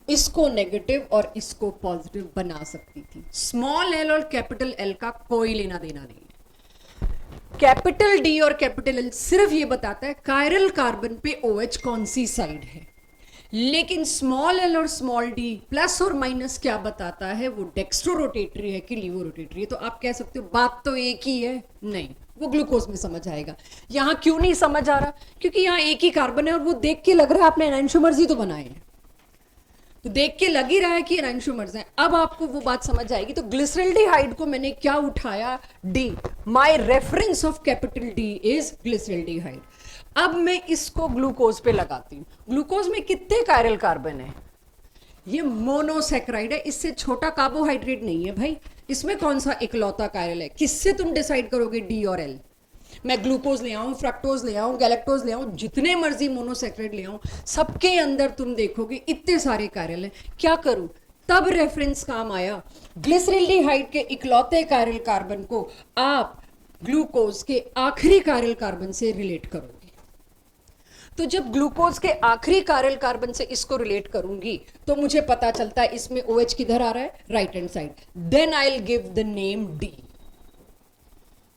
इसको नेगेटिव और इसको पॉजिटिव बना सकती थी। स्मॉल l और कैपिटल L का कोई लेना देना नहीं है। कैपिटल D और कैपिटल L सिर्फ ये बताता है कायरल कार्बन पे OH कौन सी साइड है, लेकिन स्मॉल l और स्मॉल d प्लस और माइनस क्या बताता है? वो डेक्स्ट्रो रोटेटरी है कि लीवो रोटेटरी है। तो आप कह सकते हो बात तो एक ही है। नहीं, वो ग्लूकोज में समझ आएगा। यहाँ क्यों नहीं समझ आ रहा? क्योंकि यहाँ एक ही कार्बन है और वो देख के लग रहा है आपने एनाइंशोमर्स ही तो बनाए हैं, तो देख के लग ही रहा है कि एनाइंशोमर्स हैं। अब आपको वो बात समझ आएगी। तो ग्लिसरल्डिहाइड को मैंने क्या उठाया? D। My reference of capital D is glyceraldehyde. अब मैं इसको ग्लूकोज पे लगाती हूँ। ग्लूकोज में कितने कायरल कार्बन है? ये मोनोसैकेराइड है, इससे छोटा कार्बोहाइड्रेट नहीं है भाई। इसमें कौन सा इकलौता कायरल है? किससे तुम डिसाइड करोगे D और L? मैं ग्लूकोज ले आऊं, फ्रक्टोज ले आऊं, गैलेक्टोज ले आऊं, जितने मर्जी मोनोसैकेराइड ले आऊं, सबके अंदर तुम देखोगे इतने सारे कायरल हैं। क्या करूं? तब रेफरेंस काम आया। ग्लिसरल्डिहाइड के इकलौते कायरल कार्बन को आप ग्लूकोज के आखिरी कायरल कार्बन से रिलेट करोगे। तो जब ग्लूकोज के आखिरी कायरल कार्बन से इसको रिलेट करूंगी तो मुझे पता चलता है इसमें OH किधर आ रहा है? Right hand side. Then I will give the name D,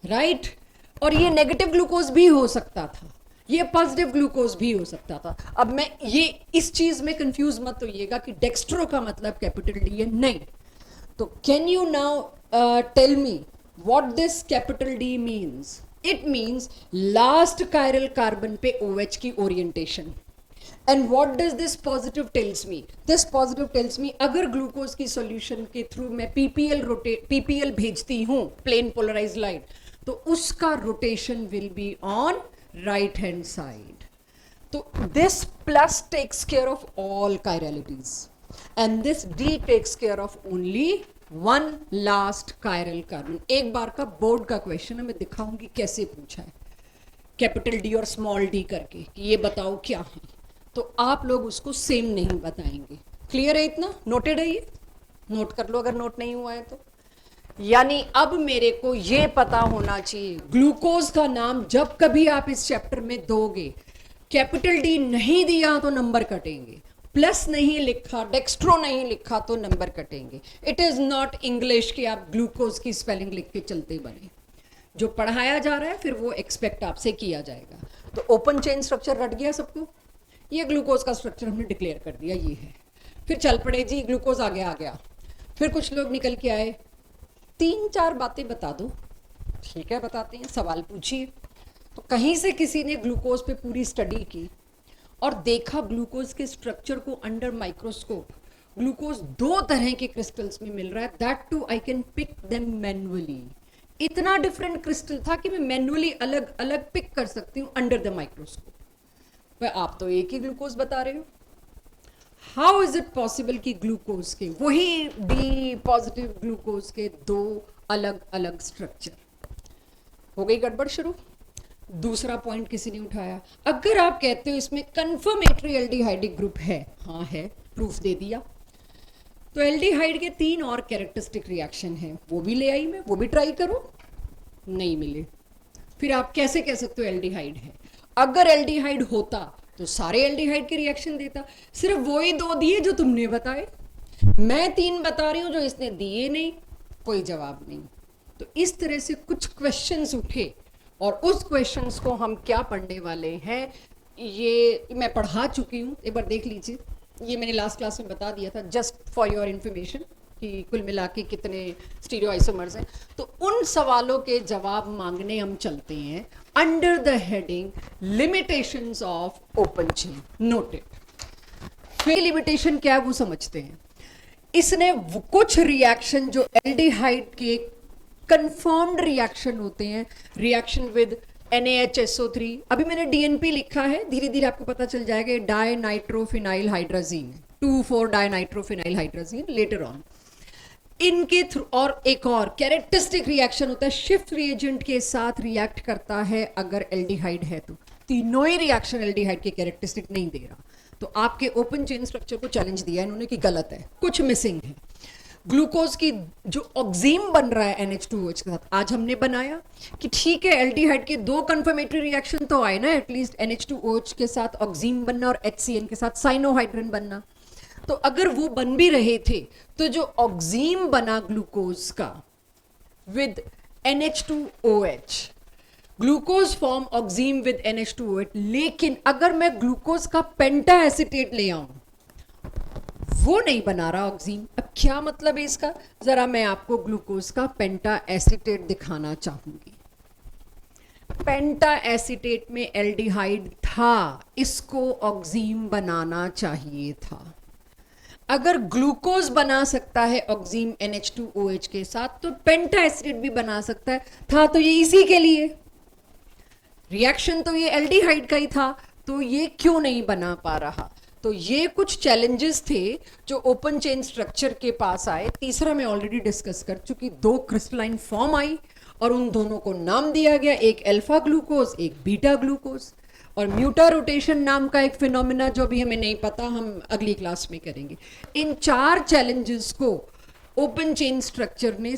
right. और ये नेगेटिव ग्लूकोज भी हो सकता था, ये पॉजिटिव ग्लूकोज भी हो सकता था। अब मैं ये इस चीज में कंफ्यूज मत होइएगा कि डेक्स्ट्रो का मतलब कैपिटल D है, नहीं। तो can you now tell me what this capital D means? It means last chiral carbon पे OH की orientation. And what does this positive tells me? This positive tells me अगर glucose की solution के through मैं PPL भेजती हूँ, plane polarise light, तो उसका rotation will be on right hand side. तो this plus takes care of all chiralities and this D takes care of only one last chiral carbon. एक बार का बोर्ड का क्वेश्चन है, मैं दिखाऊंगी कैसे पूछा है कैपिटल डी और स्मॉल डी करके कि ये बताओ क्या है. तो आप लोग उसको सेम नहीं बताएंगे. क्लियर है इतना? नोटेड है? ये नोट कर लो अगर नोट नहीं हुआ है तो. यानी अब मेरे को ये पता होना चाहिए ग्लूकोज का नाम जब कभी आप इस चैप्टर में दोगे, कैपिटल डी नहीं दिया तो नंबर कटेंगे, प्लस नहीं लिखा, डेक्स्ट्रो नहीं लिखा तो नंबर कटेंगे. इट इज नॉट इंग्लिश कि आप ग्लूकोज की स्पेलिंग लिख के चलते बने. जो पढ़ाया जा रहा है फिर वो एक्सपेक्ट आपसे किया जाएगा. तो ओपन चेन स्ट्रक्चर रट गया सबको? ये ग्लूकोज का स्ट्रक्चर हमने डिक्लेयर कर दिया, ये है. फिर चल पड़े जी, ग्लूकोज आ गया. फिर कुछ लोग निकल के आए, 3-4 बातें बता दो. ठीक है, बताते हैं. सवाल पूछिए. तो कहीं से किसी ने ग्लूकोज पे पूरी स्टडी की और देखा ग्लूकोज के स्ट्रक्चर को अंडर माइक्रोस्कोप. ग्लूकोज 2 तरह के क्रिस्टल्स में मिल रहा है, that too I can pick them manually. इतना डिफरेंट क्रिस्टल था कि मैं मैनुअली अलग अलग पिक कर सकती हूँ अंडर द माइक्रोस्कोप. पर आप तो एक ही ग्लूकोज बता रहे हो. हाउ इज इट पॉसिबल कि ग्लूकोज के, वही बी पॉजिटिव ग्लूकोज के 2 अलग अलग स्ट्रक्चर? हो गई गड़बड़ शुरू. दूसरा पॉइंट किसी ने उठाया, अगर आप कहते हो इसमें कंफर्मेटरी एल्डिहाइडिक ग्रुप है, हाँ है, प्रूफ दे दिया, तो एल्डिहाइड के 3 और कैरेक्टरिस्टिक रिएक्शन हैं, वो भी ले आई मैं, वो भी ट्राई करो. नहीं मिले. फिर आप कैसे कह सकते हो एल्डिहाइड है? अगर एल्डिहाइड होता तो सारे एल्डिहाइड के रिएक्शन देता. सिर्फ वो ही 2 दिए जो तुमने बताए, मैं 3 बता रही हूं जो इसने दिए नहीं. कोई जवाब नहीं. तो इस तरह से कुछ क्वेश्चंस उठे और उस क्वेश्चंस को हम क्या पढ़ने वाले हैं, ये मैं पढ़ा चुकी हूँ. एक बार देख लीजिए, ये मैंने लास्ट क्लास में बता दिया था, जस्ट फॉर योर इन्फॉर्मेशन, कि कुल मिला के कितने स्टीरियो आइसोमर्स हैं. तो उन सवालों के जवाब मांगने हम चलते हैं under the heading limitations of open chain. Noted. फिर लिमिटेशन क्या है वो समझते हैं. इसने कुछ रिएक्शन जो एल्डिहाइड के कंफर्म्ड रिएक्शन होते हैं, रिएक्शन विद NaHSO3, अभी मैंने DNP लिखा है, धीरे धीरे आपको पता चल जाएगा. Di nitrophenyl hydrazine, 2,4 di nitrophenyl hydrazine later on. इनके थ्रू और एक और कैरेक्टरिस्टिक रिएक्शन होता है, शिफ्ट रिएजेंट के साथ रिएक्ट करता है अगर एल्डिहाइड है तो. तीनों ही रिएक्शन एल्डिहाइड के कैरेक्टरिस्टिक नहीं दे रहा. तो आपके ओपन चेन स्ट्रक्चर को चैलेंज दिया इन्होंने कि गलत है, कुछ मिसिंग है. ग्लूकोज की जो ऑक्सीम बन रहा है NH2OH के साथ, आज हमने बनाया कि ठीक है एल्डिहाइड के 2 कंफर्मेटरी रिएक्शन तो आए ना, एटलीस्ट NH2OH के साथ ऑक्सीम बनना और HCN के साथ साइनोहाइड्रिन बनना. तो अगर वो बन भी रहे थे तो जो ऑक्सीम बना ग्लूकोज का with NH2OH, glucose form oxime with NH2OH, लेकिन अगर मैं ग्लूकोज का पेंटा एसिटेट ले आऊं, वो नहीं बना रहा ऑक्सीम. अब क्या मतलब है इसका? जरा मैं आपको ग्लूकोज का पेंटा एसिटेट दिखाना चाहूंगी. पेंटा एसिटेट में एल्डिहाइड था, इसको ऑक्सीम बनाना चाहिए था. अगर ग्लूकोज बना सकता है ऑक्सीम NH2OH के साथ, तो पेंटा एसिटेट भी बना सकता है. था तो ये इसी के लिए, रिएक्शन तो ये एल्डिहाइड का ही था, तो ये क्यों नहीं बना पा रहा? तो ये कुछ चैलेंजेस थे जो ओपन चेन स्ट्रक्चर के पास आए. तीसरा मैं ऑलरेडी डिस्कस कर चुकी, 2 क्रिस्टलाइन फॉर्म आई और उन दोनों को नाम दिया गया, एक अल्फा ग्लूकोज, एक बीटा ग्लूकोज. और म्यूटा रोटेशन नाम का एक फिनोमिना जो भी हमें नहीं पता, हम अगली क्लास में करेंगे. इन 4 चैलेंजेस को ओपन चेन स्ट्रक्चर ने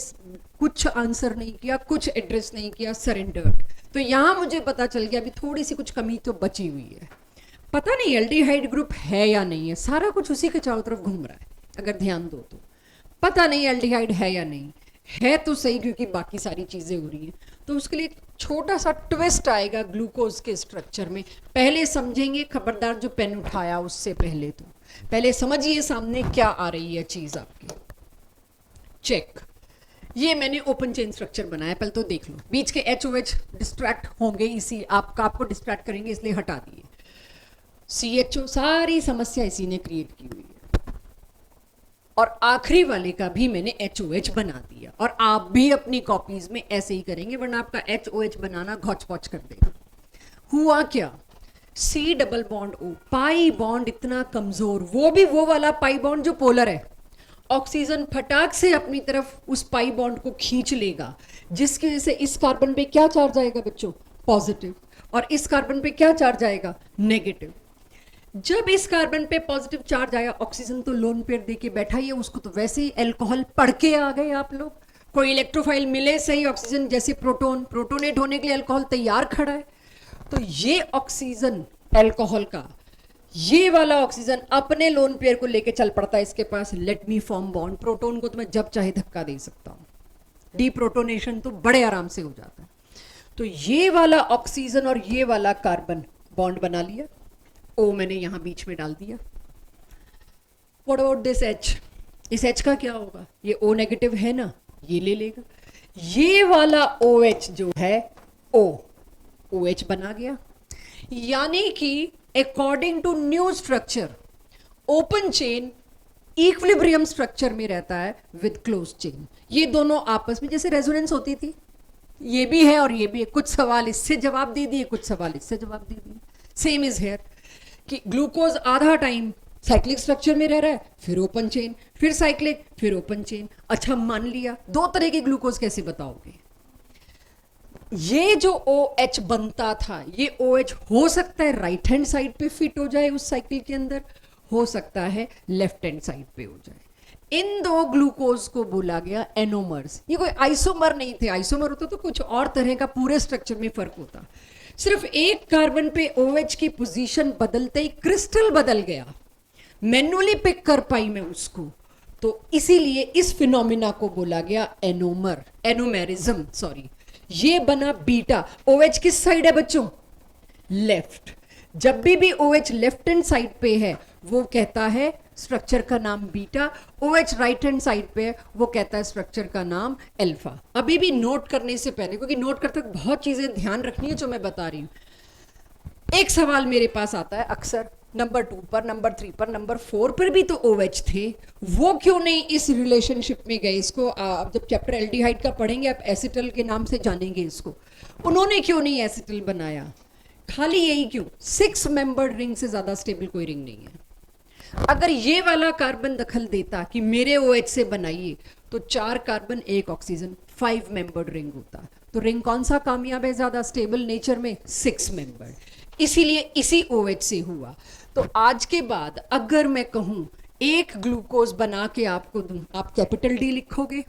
कुछ आंसर नहीं किया, कुछ एड्रेस नहीं किया, सरेंडर्ड. तो यहां मुझे पता चल गया अभी थोड़ी सी कुछ कमी तो बची हुई है. पता नहीं एल्डिहाइड ग्रुप है या नहीं है, सारा कुछ उसी के चारों तरफ घूम रहा है. अगर ध्यान दो तो पता नहीं एल्डिहाइड है या नहीं है, तो सही, क्योंकि बाकी सारी चीजें हो रही हैं. तो उसके लिए छोटा सा ट्विस्ट आएगा ग्लूकोज के स्ट्रक्चर में. पहले समझेंगे, खबरदार जो पेन उठाया उससे पहले तो पहले समझिए सामने क्या आ रही है चीज आपकी. चेक। ये मैंने ओपन चेन स्ट्रक्चर बनाया, पहले तो देख लो। बीच के HOH डिस्ट्रैक्ट होंगे, इसी आपको डिस्ट्रैक्ट करेंगे, इसलिए हटा दिए। CHO, सारी समस्या इसी ने क्रिएट की हुई है। और आखिरी वाले का भी मैंने HOH बना दिया। और आप भी अपनी कॉपीज में ऐसे ही करेंगे, वरना आपका HOH बनाना घौच पौच कर देगा। हुआ क्या, C double bond O, pi bond इतना कमजोर, वो भी वो वाला पाई बॉन्ड जो पोलर है। ऑक्सीजन फटाक से अपनी तरफ उस पाई बॉन्ड को खींच लेगा, जिसकी वजह से इस कार्बन पे क्या चार्ज आएगा बच्चों, पॉजिटिव, और इस कार्बन पे क्या चार्ज आएगा, नेगेटिव। जब इस कार्बन पे पॉजिटिव चार्ज आया, ऑक्सीजन तो लोन पेयर देके बैठा ही है, उसको तो वैसे ही अल्कोहल पढ़ के आ गए आप लोग। कोई इलेक्ट्रोफाइल मिले सही, ऑक्सीजन जैसे प्रोटोनेट होने के लिए अल्कोहल तैयार खड़ा है। तो ये ऑक्सीजन अल्कोहल का, ये वाला ऑक्सीजन अपने लोन पेयर को लेके चल पड़ता है इसके पास, let me form bond. Proton को तो मैं जब चाहे धक्का दे सकता हूं, डीप्रोटोनेशन तो बड़े आराम से हो जाता है। तो ये वाला ऑक्सीजन और ये वाला कार्बन बॉन्ड बना लिया, O मैंने यहां बीच में डाल दिया। व्हाट अबाउट दिस H, इस H का क्या होगा, ये O नेगेटिव है ना, ये ले लेगा। ये वाला OH जो है OH बना गया। यानी कि according to new structure, open chain equilibrium structure में रहता है विद क्लोज चेन। ये दोनों आपस में जैसे रेजोनेंस होती थी, ये भी है और ये भी है। कुछ सवाल इससे जवाब दे दिए, कुछ सवाल इससे जवाब दे दिए। सेम इज हेयर कि ग्लूकोज आधा टाइम साइक्लिक स्ट्रक्चर में रह रहा है, फिर ओपन चेन, फिर साइक्लिक, फिर ओपन चेन। अच्छा मान लिया, दो तरह के ग्लूकोज कैसे बताओगे। ये जो OH बनता था, ये OH हो सकता है राइट हैंड साइड पे फिट हो जाए उस साइकिल के अंदर, हो सकता है लेफ्ट हैंड साइड पे हो जाए। इन दो ग्लूकोज को बोला गया एनोमर्स। ये कोई आइसोमर नहीं थे, आइसोमर होता तो कुछ और तरह का पूरे स्ट्रक्चर में फर्क होता। सिर्फ एक कार्बन पे OH की पोजीशन बदलते ही क्रिस्टल बदल गया, मैन्युअली पिक कर पाई मैं उसको, तो इसीलिए इस फिनोमिना को बोला गया एनोमर, एनोमेरिज्म सॉरी। ये बना बीटा। OH किस साइड है बच्चों, लेफ्ट। जब भी OH लेफ्ट हैंड साइड पे है वो कहता है स्ट्रक्चर का नाम beta, OH right hand side पे है वो कहता है स्ट्रक्चर का नाम अल्फा। अभी भी नोट करने से पहले, क्योंकि नोट करते वक्त बहुत चीजें ध्यान रखनी है जो मैं बता रही हूं। एक सवाल मेरे पास आता है अक्सर, नंबर 2 पर, नंबर 3 पर, नंबर 4 पर भी तो OH थे, वो क्यों नहीं इस रिलेशनशिप में गए। इसको आप जब चैप्टर एल्डिहाइड का पढ़ेंगे आप एसिटल के नाम से जानेंगे इसको। उन्होंने क्यों नहीं एसिटल बनाया, खाली यही क्यों, 6 मेंबर्ड रिंग से ज्यादा स्टेबल कोई रिंग नहीं है। अगर ये वाला कार्बन दखल देता कि मेरे OH से बनाइए, तो 4 कार्बन 1 ऑक्सीजन, 5 मेंबर्ड रिंग होता। तो रिंग कौन सा कामयाब है ज्यादा स्टेबल नेचर में, 6 मेंबर्ड, इसीलिए इसी OH से हुआ। तो आज के बाद अगर मैं कहूं एक ग्लूकोज बना के आपको दूं, आप कैपिटल D लिखोगे,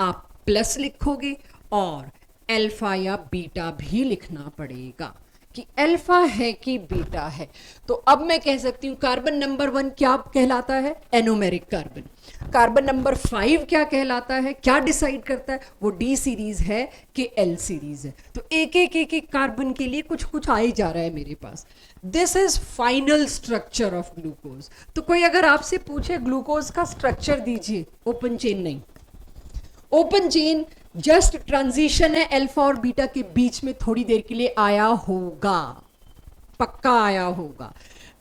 आप प्लस लिखोगे, और अल्फा या बीटा भी लिखना पड़ेगा कि अल्फा है कि बीटा है। तो अब मैं कह सकती हूं कार्बन नंबर 1 क्या कहलाता है, एनोमेरिक कार्बन। कार्बन नंबर 5 क्या कहलाता है, क्या डिसाइड करता है, वो D सीरीज है कि L सीरीज है। तो एक एक कार्बन के लिए कुछ कुछ आ ही जा रहा है मेरे पास। This is final structure of glucose. तो कोई अगर आपसे पूछे ग्लूकोज का स्ट्रक्चर दीजिए, ओपन चेन नहीं, ओपन चेन जस्ट ट्रांजिशन है अल्फा और बीटा के बीच में, थोड़ी देर के लिए आया होगा, पक्का आया होगा।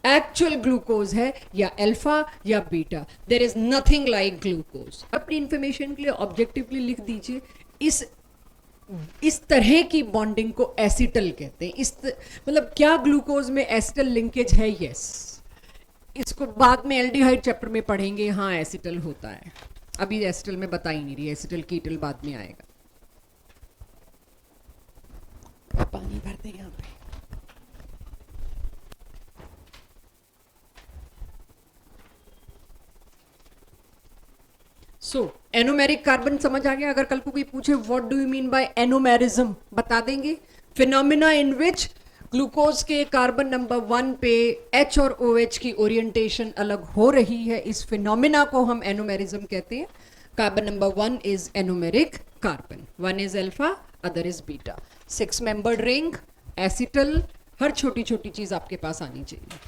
एक्चुअल ग्लूकोज है या अल्फा या beta, there is nothing like glucose. अपनी इंफॉर्मेशन के लिए ऑब्जेक्टिवली लिख दीजिए, इस तरह की बॉन्डिंग को एसिटल कहते हैं। मतलब क्या ग्लूकोज में एसिटल लिंकेज है, यस। इसको बाद में एल्डिहाइड चैप्टर में पढ़ेंगे, हाँ एसिटल होता है। अभी एसिटल में बता ही नहीं रही, एसिटल कीटल बाद में आएगा। पानी भर दे यहाँ पे। सो एनोमेरिक कार्बन समझ आ गया। अगर कल को कोई पूछे what do you mean by anomerism, बता देंगे। फिनोमिना इन विच ग्लूकोज के कार्बन नंबर 1 पे H और OH की ओरिएंटेशन अलग हो रही है, इस फिनोमिना को हम एनोमेरिज्म कहते हैं। Carbon number 1 is anomeric carbon, 1 is alpha, other is beta. 6 membered ring, acetal, हर छोटी छोटी चीज आपके पास आनी चाहिए।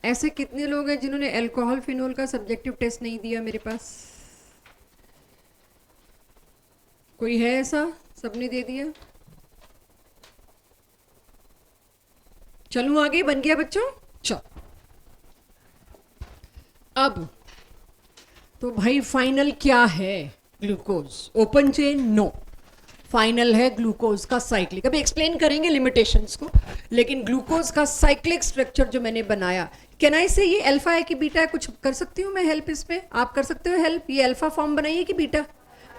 ऐसे कितने लोग हैं जिन्होंने अल्कोहल फिनोल का सब्जेक्टिव टेस्ट नहीं दिया मेरे पास? कोई है ऐसा? सबने दे दिया? चलूं आगे, बन गया बच्चों? चलो अब तो भाई फाइनल क्या है? Glucose open chain? No, final है ग्लूकोज का साइक्लिक। अभी एक्सप्लेन करेंगे लिमिटेशंस को, लेकिन ग्लूकोज का साइक्लिक स्ट्रक्चर जो मैंने बनाया, कैन आई से ये अल्फा है कि बीटा है? कुछ कर सकती हूँ मैं हेल्प इस पे? आप कर सकते हो हेल्प? ये अल्फा फॉर्म बनाइए कि beta?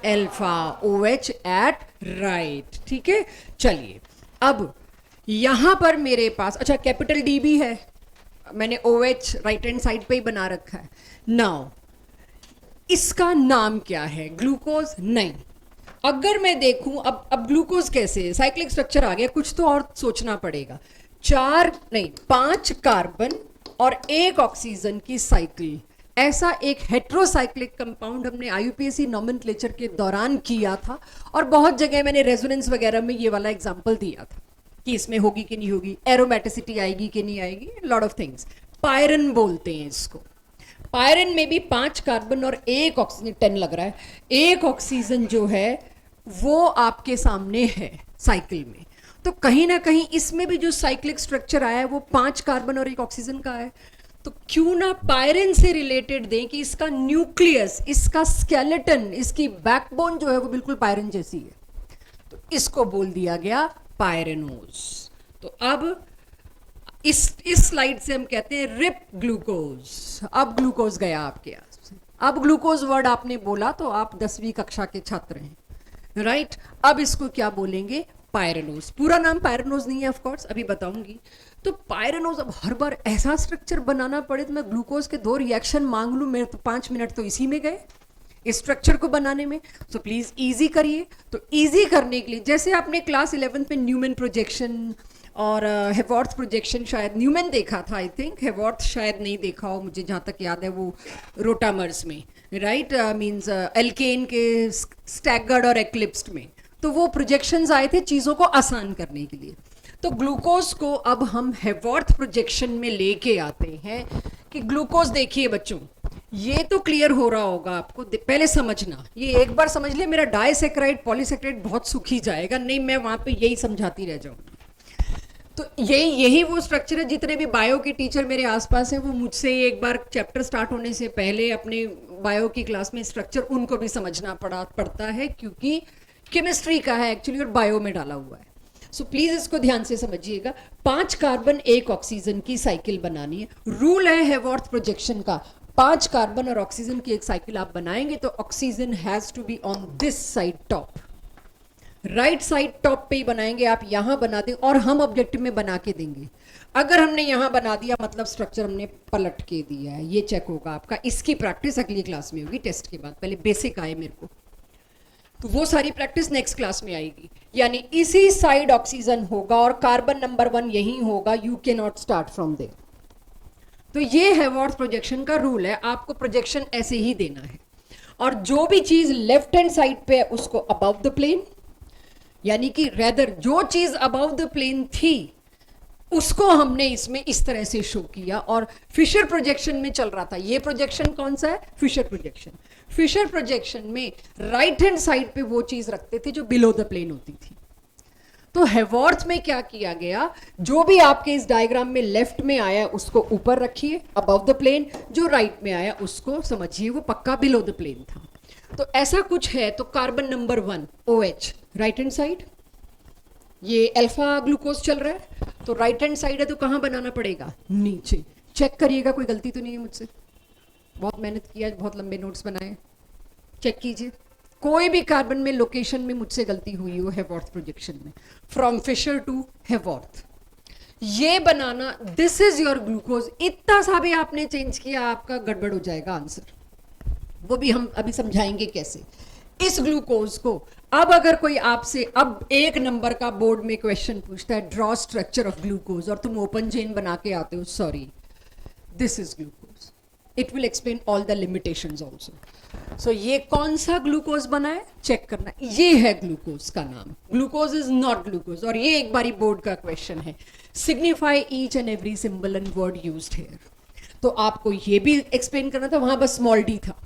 Alpha OH at right, ठीक है। चलिए अब यहां पर मेरे पास, अच्छा कैपिटल D भी है, मैंने OH राइट हैंड साइड पे ही बना रखा है। नाउ इसका नाम क्या है? ग्लूकोज? नहीं। अगर मैं देखूं अब ग्लूकोज कैसे है? साइक्लिक स्ट्रक्चर आ गया, कुछ तो और सोचना पड़ेगा। 5 कार्बन और 1 ऑक्सीजन की साइकिल, ऐसा एक हेट्रोसाइक्लिक कंपाउंड हमने IUPAC नॉमेनक्लेचर के दौरान किया था, और बहुत जगह मैंने रेजोनेंस वगैरह में ये वाला एग्जांपल दिया था कि इसमें होगी कि नहीं होगी, एरोमेटिसिटी आएगी कि नहीं आएगी, लॉट ऑफ थिंग्स। पायरन बोलते हैं इसको। पायरन में भी 5 कार्बन और 1 ऑक्सीजन, 10 लग रहा है, 1 ऑक्सीजन जो है वो आपके सामने है साइकिल में। तो कहीं ना कहीं इसमें भी जो साइक्लिक स्ट्रक्चर आया है वो 5 कार्बन और 1 ऑक्सीजन का है। तो क्यों ना पायरन से रिलेटेड दें कि इसका न्यूक्लियस, इसका स्केलेटन, इसकी बैकबोन जो है वो बिल्कुल पायरन जैसी है, तो इसको बोल दिया गया पायरेनोज। तो अब इस स्लाइड से हम कहते हैं रिप ग्लूकोज। अब ग्लूकोज गया आपके पास। अब ग्लूकोज वर्ड आपने बोला तो आप 10वीं कक्षा के छात्र हैं, राइट? अब इसको क्या बोलेंगे? पायरेनोज। पूरा नाम पायरेनोज नहीं है ऑफ कोर्स, अभी बताऊंगी। तो पायरेनोज, अब हर बार ऐसा स्ट्रक्चर बनाना पड़े तो मैं ग्लूकोज के 2 रिएक्शन मांग लूं, मेरे तो 5 मिनट तो इसी में गए इस स्ट्रक्चर को बनाने में। तो प्लीज इजी करिए। तो इजी करने के लिए, जैसे आपने क्लास 11th में न्यूमैन प्रोजेक्शन और हेवॉर्थ प्रोजेक्शन, शायद न्यूमैन देखा था, आई थिंक हेवॉर्थ शायद नहीं देखा हो, मुझे जहाँ तक याद है वो रोटामर्स में, राइट, मींस एल्केन के स्टैगर्ड और एक्लिप्स्ड में, तो वो प्रोजेक्शंस आए थे चीज़ों को आसान करने के लिए। तो ग्लूकोज को अब हम हेवॉर्थ प्रोजेक्शन में लेके आते हैं कि ग्लूकोज, देखिए बच्चों, ये तो क्लियर हो रहा होगा आपको, पहले समझना, ये एक बार समझ लिया मेरा डाइसैकेराइड पॉलीसैकेराइड बहुत सूखी जाएगा, नहीं मैं वहां पे यही समझाती रह जाऊंगी। तो यही वो स्ट्रक्चर है। जितने भी बायो के टीचर मेरे आसपास हैं वो मुझसे एक बार चैप्टर स्टार्ट होने से पहले अपने बायो की क्लास में स्ट्रक्चर उनको भी समझना पड़ता है, क्योंकि केमिस्ट्री का है एक्चुअली और बायो में डाला हुआ है। सो प्लीज इसको ध्यान से समझिएगा। 5 कार्बन 1 ऑक्सीजन की साइकिल बनानी है। रूल है हेवॉर्थ प्रोजेक्शन का, 5 कार्बन और ऑक्सीजन की एक साइकिल आप बनाएंगे तो oxygen has to be on this side top, right side top पे ही बनाएंगे। आप यहां बना दें और हम ऑब्जेक्टिव में बना के देंगे। अगर हमने यहां बना दिया मतलब स्ट्रक्चर हमने पलट के दिया है, ये चेक होगा आपका। इसकी प्रैक्टिस अगली क्लास में होगी टेस्ट के बाद, पहले बेसिक आए मेरे को, तो वो सारी प्रैक्टिस नेक्स्ट क्लास में आएगी। यानी इसी साइड ऑक्सीजन होगा और कार्बन नंबर 1 यही होगा, you can not start from there. तो ये हेवॉर्थ प्रोजेक्शन का रूल है, आपको प्रोजेक्शन ऐसे ही देना है। और जो भी चीज लेफ्ट हैंड साइड पे है उसको अबव द प्लेन, यानी कि रेदर जो चीज अबव द प्लेन थी उसको हमने इसमें इस तरह से शो किया। और फिशर प्रोजेक्शन में चल रहा था, ये प्रोजेक्शन कौन सा है? Fischer projection. फिशर प्रोजेक्शन में राइट हैंड साइड पे वो चीज रखते थे जो बिलो द प्लेन होती थी। तो हेवॉर्थ में क्या किया गया, जो भी आपके इस डायग्राम में लेफ्ट में आया उसको ऊपर रखिए अबव द प्लेन, जो राइट में आया उसको समझिए वो पक्का बिलो द प्लेन था। तो ऐसा कुछ है। तो carbon number 1 OH right hand side, ये अल्फा ग्लूकोज चल रहा है, तो राइट हैंड साइड है तो कहाँ बनाना पड़ेगा? नीचे। चेक करिएगा कोई गलती तो नहीं है मुझसे, बहुत मेहनत किया, बहुत लंबे नोट्स बनाए, चेक कीजिए कोई भी कार्बन में लोकेशन में मुझसे गलती हुई हो हेवॉर्थ प्रोजेक्शन में, फ्रॉम फिशर टू हेवॉर्थ। ये बनाना, दिस इज योर ग्लूकोज, इतना सा भी आपने चेंज किया आपका गड़बड़ हो जाएगा आंसर, वो भी हम अभी समझाएंगे कैसे। इस ग्लूकोज को अब अगर कोई आपसे अब 1 नंबर का बोर्ड में क्वेश्चन पूछता है, ड्रॉ स्ट्रक्चर ऑफ ग्लूकोज, और तुम ओपन चेन बना के आते हो, sorry, this is glucose, it will explain all the limitations also. So ये कौन सा ग्लूकोज बना है चेक करना, ये है ग्लूकोज का नाम, ग्लूकोज इज नॉट ग्लूकोज। और ये एक बारी बोर्ड का क्वेश्चन है, signify each and every symbol and word used here. तो आपको ये भी एक्सप्लेन करना था, वहां बस स्मॉल डी था,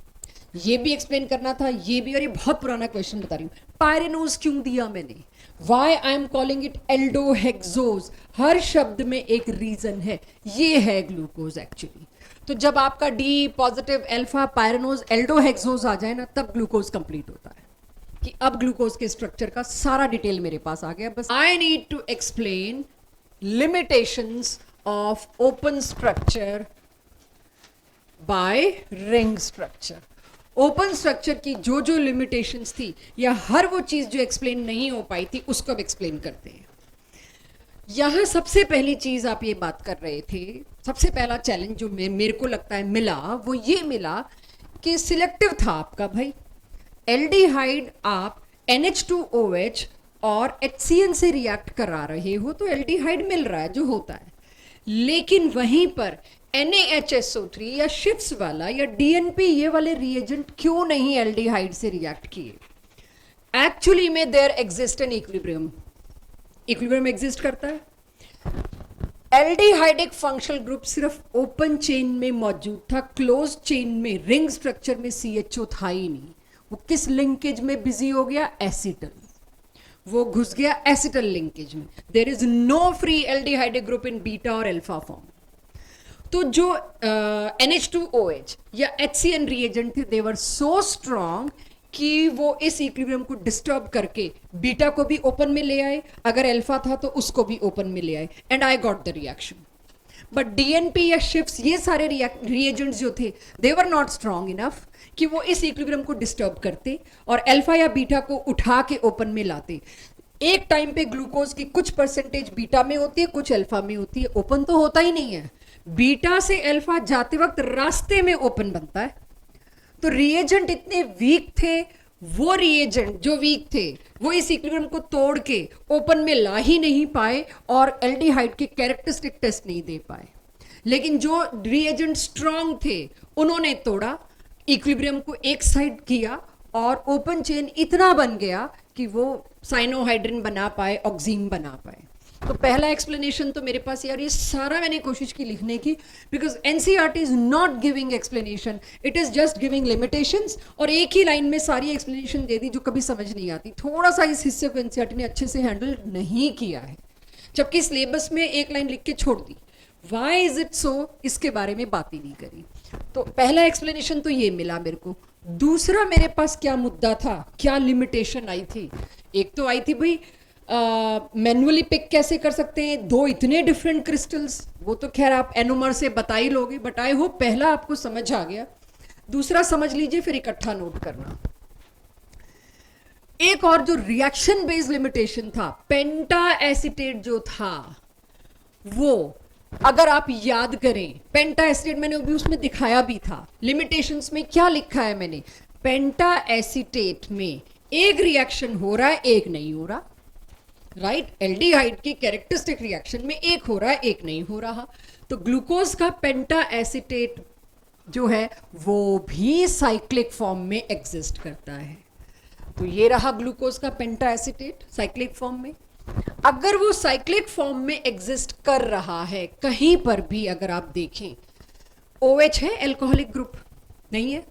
ये भी एक्सप्लेन करना था, ये भी। और ये बहुत पुराना क्वेश्चन बता रही हूँ, पायरेनोज क्यों दिया मैंने, why I am calling it aldohexose, हर शब्द में एक रीजन है, ये है ग्लूकोज एक्चुअली। तो जब आपका D positive alpha pyranose aldohexose आ जाए ना, तब ग्लूकोज कंप्लीट होता है। कि अब ग्लूकोज के स्ट्रक्चर का सारा डिटेल मेरे पास आ गया, बस I need to explain limitations of open structure by ring structure. Open structure की जो जो लिमिटेशंस थी, या हर वो चीज जो एक्सप्लेन नहीं हो पाई थी, उसको अब एक्सप्लेन करते हैं। यहां सबसे पहली चीज आप ये बात कर रहे थे, सबसे पहला चैलेंज जो मेरे को लगता है मिला, वो ये मिला कि सिलेक्टिव था आपका भाई। एल्डिहाइड आप NH2OH और HCN से रिएक्ट करा रहे हो, तो एल्डिहाइड मिल रहा है जो होता है, लेकिन वहीं पर NaHSO3 या शिफ्स वाला या DNP ये वाले रिएजेंट क्यों नहीं एल्डिहाइड से रिएक्ट किए? एक्चुअली में there exist an equilibrium, equilibrium exist करता है। एल्डिहाइड एक फंक्शनल ग्रुप सिर्फ ओपन चेन में मौजूद था, क्लोज चेन में रिंग स्ट्रक्चर में CHO था ही नहीं। वो किस लिंकेज में बिजी हो गया? एसिटल, वो घुस गया एसिटल लिंकेज में। There is no free aldehyde group in beta और अल्फा फॉर्म। तो जो NH2OH या HCN रिएजेंट थे, दे वर सो स्ट्रॉन्ग कि वो इस इक्विलिब्रियम को डिस्टर्ब करके बीटा को भी ओपन में ले आए, अगर अल्फा था तो उसको भी ओपन में ले आए, and I got the reaction. But DNP या शिफ्स ये सारे रिएजेंट्स जो थे, दे वर नॉट स्ट्रॉन्ग इनफ कि वो इस इक्विलिब्रियम को डिस्टर्ब करते और अल्फा या बीटा को उठा के ओपन में लाते। एक टाइम पे ग्लूकोज की कुछ परसेंटेज बीटा में होती है, कुछ अल्फा में होती है, ओपन तो होता ही नहीं है। बीटा से अल्फा जाते वक्त रास्ते में ओपन बनता है। तो रिएजेंट इतने वीक थे, वो रिएजेंट जो वीक थे वो इस इक्विलिब्रियम को तोड़ के ओपन में ला ही नहीं पाए और एल्डिहाइड के कैरेक्टरिस्टिक टेस्ट नहीं दे पाए। लेकिन जो रिएजेंट स्ट्रॉन्ग थे उन्होंने तोड़ा, इक्विलिब्रियम को एक साइड किया और ओपन चेन इतना बन गया कि वो साइनोहाइड्रिन बना पाए, ऑक्सीन बना पाए। तो पहला एक्सप्लेनेशन तो मेरे पास, यार ये सारा मैंने कोशिश की लिखने की, because NCERT is not giving explanation, it is just giving limitations, और एक ही लाइन में सारी एक्सप्लेनेशन दे दी जो कभी समझ नहीं आती। थोड़ा सा इस हिस्से को NCERT ने अच्छे से हैंडल नहीं किया है, जबकि सिलेबस में एक लाइन लिख के छोड़ दी। वाई इज इट सो, इसके बारे में बात ही नहीं करी। तो पहला एक्सप्लेनेशन तो ये मिला मेरे को। दूसरा मेरे पास क्या मुद्दा था, क्या लिमिटेशन आई थी? एक तो आई थी भाई मैनुअली पिक कैसे कर सकते हैं दो इतने डिफरेंट क्रिस्टल्स, वो तो खैर आप एनोमर से बता ही लोगे, बट आई होप पहला आपको समझ आ गया। दूसरा समझ लीजिए, फिर इकट्ठा नोट करना। एक और जो रिएक्शन बेस्ड लिमिटेशन था, पेंटा एसीटेट जो था, वो अगर आप याद करें, पेंटा एसीटेट मैंने अभी उसमें दिखाया भी था। लिमिटेशंस में क्या लिखा है मैंने? पेंटा एसीटेट में एक रिएक्शन हो रहा है, एक नहीं हो रहा, राइट? एल्डिहाइड की कैरेक्टरिस्टिक रिएक्शन में एक हो रहा है, एक नहीं हो रहा। तो ग्लूकोज का पेंटा एसीटेट जो है वो भी साइक्लिक फॉर्म में एग्जिस्ट करता है। तो ये रहा ग्लूकोज का पेंटा एसीटेट साइक्लिक फॉर्म में। अगर वो साइक्लिक फॉर्म में एग्जिस्ट कर रहा है कहीं पर भी, अगर आप देखें, OH है एल्कोहलिक ग्रुप? नहीं है,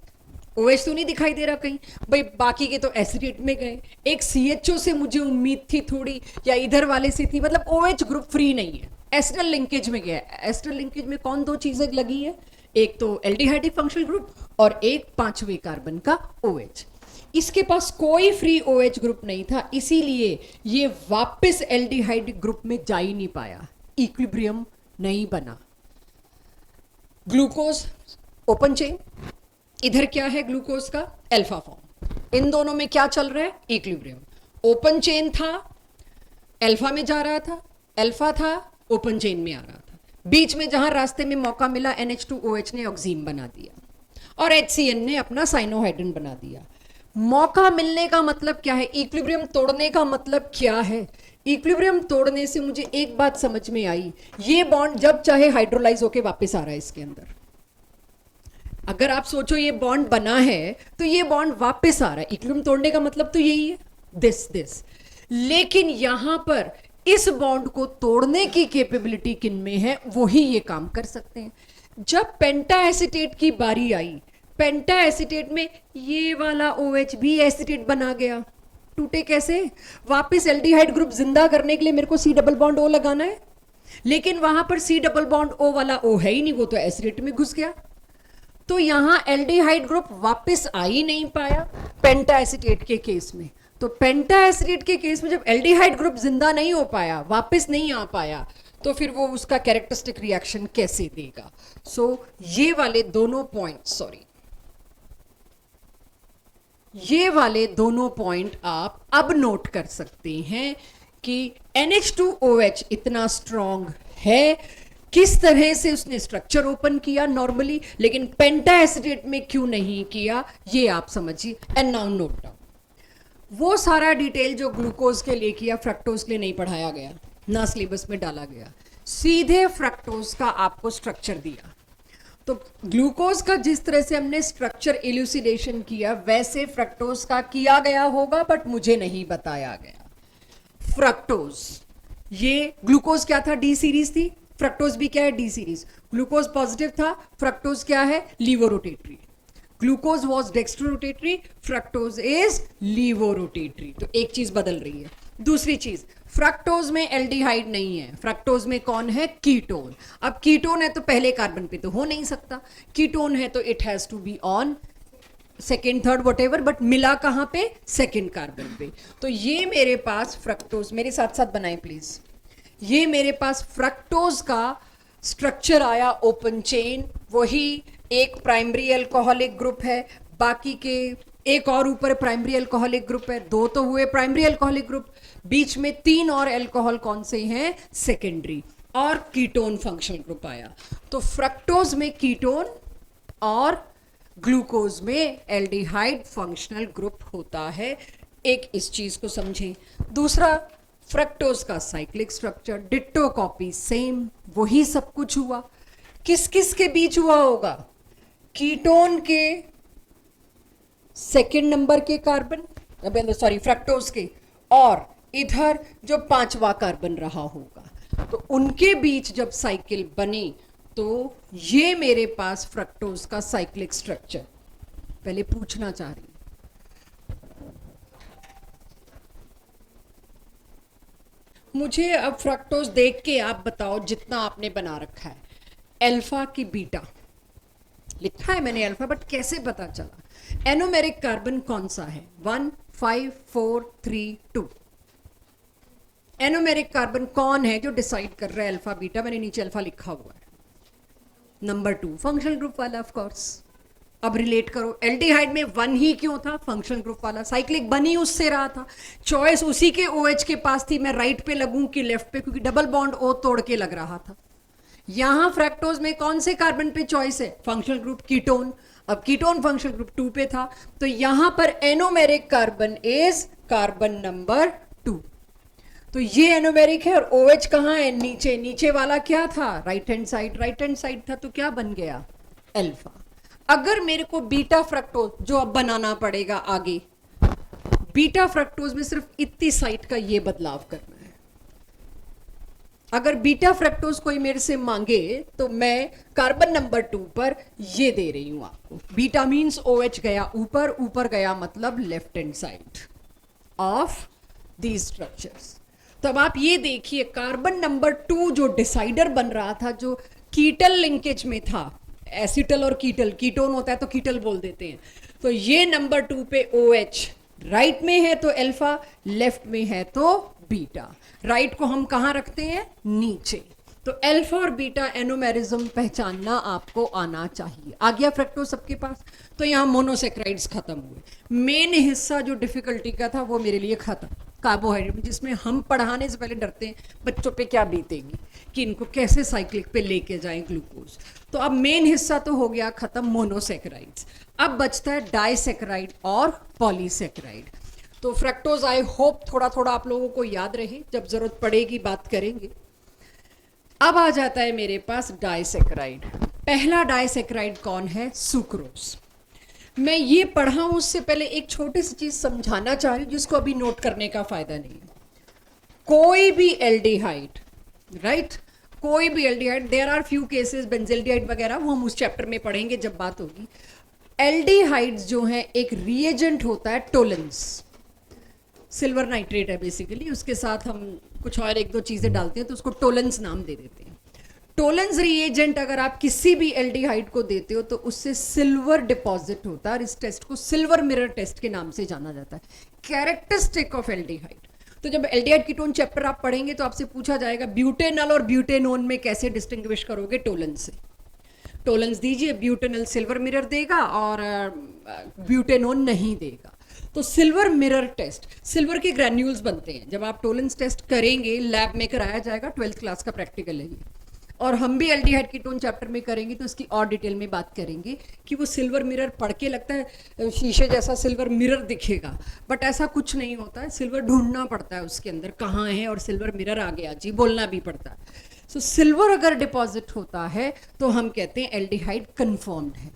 OH तो नहीं दिखाई दे रहा कहीं भाई, बाकी के तो एसिडेट में गए। एक CHO से मुझे उम्मीद थी थोड़ी, या इधर वाले से थी, मतलब OH ग्रुप फ्री नहीं है, एसिडल लिंकेज में गया। एसिडल लिंकेज में कौन दो चीजें लगी है? एक तो एल्डिहाइड फंक्शनल ग्रुप और एक पांचवें कार्बन का OH। इसके पास कोई फ्री OH ग्रुप नहीं था, इसीलिए ये वापस एल्डिहाइड ग्रुप में जा ही नहीं पाया, इक्विलिब्रियम नहीं बना। ग्लूकोज ओपन चेन, इधर क्या है ग्लूकोज का? Alpha form. इन दोनों में क्या चल रहा है? इक्विलिब्रियम। ओपन चेन था, अल्फा में जा रहा था, अल्फा था, ओपन चेन में आ रहा था। बीच में जहां रास्ते में मौका मिला, NH2OH ने ऑक्सीन बना दिया और HCN ने अपना साइनोहाइड्रिन बना दिया। मौका मिलने का मतलब क्या है? इक्विलिब्रियम तोड़ने का मतलब क्या है? इक्विलिब्रियम तोड़ने से मुझे एक बात समझ में आई, ये बॉन्ड जब चाहे हाइड्रोलाइज होके वापस आ रहा है इसके अंदर। अगर आप सोचो ये बॉन्ड बना है तो ये बॉन्ड वापस आ रहा है, इक्विलिब्रियम तोड़ने का मतलब तो यही है, दिस। लेकिन यहां पर इस बॉन्ड को तोड़ने की कैपेबिलिटी किन में है? वही ये काम कर सकते हैं। जब पेंटा एसीटेट की बारी आई, पेंटा एसीटेट में ये वाला OH भी एसीटेट बना गया। टूटे कैसे? वापस एल्डिहाइड ग्रुप जिंदा करने के लिए मेरे को C डबल बॉन्ड O लगाना है, लेकिन वहां पर C डबल बॉन्ड O वाला O है ही नहीं, वो तो एसिडेट में घुस गया। तो यहां एल्डिहाइड ग्रुप वापस आ ही नहीं पाया पेंटा एसीटेट के केस में। तो पेंटा एसीटेट के केस में जब एल्डिहाइड ग्रुप जिंदा नहीं हो पाया, वापस नहीं आ पाया, तो फिर वो उसका कैरेक्टरिस्टिक रिएक्शन कैसे देगा? सो ये वाले दोनों पॉइंट, सॉरी, ये वाले दोनों पॉइंट आप अब नोट कर सकते हैं कि NH2OH इतना स्ट्रॉन्ग है, किस तरह से उसने स्ट्रक्चर ओपन किया नॉर्मली, लेकिन पेंटा एसिडेट में क्यों नहीं किया, ये आप समझिए। एंड नाउ नोट डाउन, वो सारा डिटेल जो ग्लूकोज के लिए किया, फ्रक्टोज के लिए नहीं पढ़ाया गया, ना सिलेबस में डाला गया, सीधे फ्रक्टोज का आपको स्ट्रक्चर दिया। तो ग्लूकोज का जिस तरह से हमने स्ट्रक्चर इल्यूसिडेशन किया, वैसे फ्रक्टोज का किया गया होगा, बट मुझे नहीं बताया गया। फ्रक्टोज, ये ग्लूकोज क्या था? डी सीरीज थी, फ्रक्टोज भी क्या है? D series. ग्लूकोज पॉजिटिव था, फ्रक्टोज क्या है? Levorotatory. Glucose was dextrorotatory, fructose is levorotatory. तो एक चीज बदल रही है। दूसरी चीज, फ्रक्टोज में एल्डिहाइड नहीं है, फ्रक्टोज में कौन है? कीटोन। अब कीटोन है तो पहले कार्बन पे तो हो नहीं सकता, कीटोन है तो it has to be on second, third, what but मिला कहां पे? सेकेंड कार्बन पे। तो ये मेरे पास फ्रक्टोज, मेरे साथ साथ बनाए प्लीज, ये मेरे पास फ्रक्टोज का स्ट्रक्चर आया ओपन चेन, वही एक प्राइमरी अल्कोहलिक ग्रुप है, बाकी के एक और ऊपर प्राइमरी अल्कोहलिक ग्रुप है, दो तो हुए प्राइमरी अल्कोहलिक ग्रुप, बीच में 3 और अल्कोहल कौन से हैं? सेकेंडरी, और कीटोन फंक्शनल ग्रुप आया। तो फ्रक्टोज में कीटोन और ग्लूकोज में एल्डिहाइड फंक्शनल ग्रुप होता है। एक इस चीज को समझें। दूसरा, फ्रक्टोज का cyclic structure ditto copy same, वही सब कुछ हुआ। किस किस के बीच हुआ होगा? कीटोन के सेकेंड नंबर के कार्बन, सॉरी फ्रक्टोज के, और इधर जो 5वां कार्बन रहा होगा, तो उनके बीच जब साइकिल बनी, तो ये मेरे पास फ्रक्टोज का साइक्लिक स्ट्रक्चर। पहले पूछना चाह रही, मुझे अब फ्रक्टोज देख के आप बताओ, जितना आपने बना रखा है, अल्फा की बीटा लिखा है मैंने अल्फा, बट कैसे पता चला? एनोमेरिक कार्बन कौन सा है? 1 5 4 3 2। एनोमेरिक कार्बन कौन है जो डिसाइड कर रहा है अल्फा बीटा? मैंने नीचे अल्फा लिखा हुआ है, नंबर 2 फंक्शनल ग्रुप वाला, ऑफ कोर्स। अब रिलेट करो, एल्डिहाइड में 1 ही क्यों था? फंक्शनल ग्रुप वाला, साइक्लिक बन ही उससे रहा था, चॉइस उसी के OH के पास थी, मैं राइट पे लगूं कि लेफ्ट पे, क्योंकि डबल बॉन्ड O तोड़ के लग रहा था। यहां फ्रक्टोज में कौन से कार्बन पे चॉइस है? Functional group ketone. अब कीटोन फंक्शनल ग्रुप 2 पे था, तो यहां पर anomeric carbon is carbon number 2। तो ये एनोमेरिक है, और OH कहां है? नीचे। नीचे वाला क्या था? Right hand side, right hand side था, तो क्या बन गया? अल्फा। अगर मेरे को बीटा फ्रक्टोज, जो अब बनाना पड़ेगा आगे, बीटा फ्रक्टोज में सिर्फ इतनी साइट का ये बदलाव करना है। अगर बीटा फ्रक्टोज कोई मेरे से मांगे, तो मैं कार्बन नंबर 2 पर ये दे रही हूं आपको। बीटा मीन्स OH गया ऊपर, ऊपर गया मतलब left hand side of these structures. तो अब आप ये देखिए, कार्बन नंबर 2 जो डिसाइडर बन रहा था, जो कीटल लिंकेज में था, एसिटल और कीटल, कीटोन होता है तो कीटल बोल देते हैं, तो ये नंबर 2 पे OH राइट में है तो अल्फा, लेफ्ट में है तो बीटा। राइट को हम कहां रखते हैं? नीचे। तो अल्फा और बीटा एनोमेरिज्म पहचानना आपको आना चाहिए। आ गया फ्रक्टोज सबके पास? तो यहां मोनोसेक्राइड्स खत्म हुए। मेन हिस्सा जो डिफिकल्टी का था वो मेरे लिए खत्म, कार्बोहाइड्रेट, जिसमें हम पढ़ाने से पहले डरते हैं बच्चों पे क्या बीतेगी कि इनको कैसे साइक्लिक पे लेके जाएं ग्लूकोज। तो अब मेन हिस्सा तो हो गया खत्म, मोनोसेक्राइड्स। अब बचता है डाइसेक्राइड और पॉलीसेक्राइड। तो फ्रक्टोज आई होप थोड़ा थोड़ा आप लोगों को याद रहे, जब जरूरत पड़ेगी बात करेंगे। अब आ जाता है मेरे पास डाइसेक्राइड। पहला डाइसेक्राइड कौन है? सुक्रोज। मैं ये पढ़ा हूं, उससे पहले एक छोटी सी चीज समझाना चाह रही हूं, जिसको अभी नोट करने का फायदा नहीं है। कोई भी एल्डिहाइड, राइट, कोई भी aldehyde, there are few cases benzaldehyde वगैरह, वो हम उस चैप्टर में पढ़ेंगे जब बात होगी। एल्डिहाइड्स जो है एक रिएजेंट होता है टोलेंस, सिल्वर नाइट्रेट है बेसिकली, उसके साथ हम कुछ और एक दो चीजें डालते हैं तो उसको टोलेंस नाम दे देते हैं। टोलेंस रिएजेंट अगर आप किसी भी एल्डिहाइड को देते हो तो उससे सिल्वर डिपॉजिट होता है और इस टेस्ट को सिल्वर मिरर टेस्ट के नाम से जाना जाता है। कैरेक्टरिस्टिक ऑफ एल्डिहाइड, तो जब एल्डिहाइड कीटोन चैप्टर आप पढ़ेंगे तो आपसे पूछा जाएगा ब्यूटेनॉल और ब्यूटेनोन में कैसे डिस्टिंग्विश करोगे टोलेंस से। टोलेंस दीजिए, ब्यूटेनॉल सिल्वर मिरर देगा और ब्यूटेनोन नहीं देगा। तो सिल्वर मिरर टेस्ट, सिल्वर के ग्रैन्यूल्स बनते हैं। जब आप टोलेंस टेस्ट करेंगे लैब में कराया जाएगा, 12th क्लास का प्रैक्टिकल है ये, और हम भी एल्डिहाइड कीटोन चैप्टर में करेंगे तो इसकी और डिटेल में बात करेंगे कि वो सिल्वर मिरर पढ़ के लगता है शीशे जैसा सिल्वर मिरर दिखेगा, बट ऐसा कुछ नहीं होता है। सिल्वर ढूंढना पड़ता है उसके अंदर कहाँ है और सिल्वर मिरर आ गया जी, बोलना भी पड़ता है। सो सिल्वर अगर डिपॉजिट होता है तो हम कहते हैं एल्डिहाइड कन्फर्म्ड है।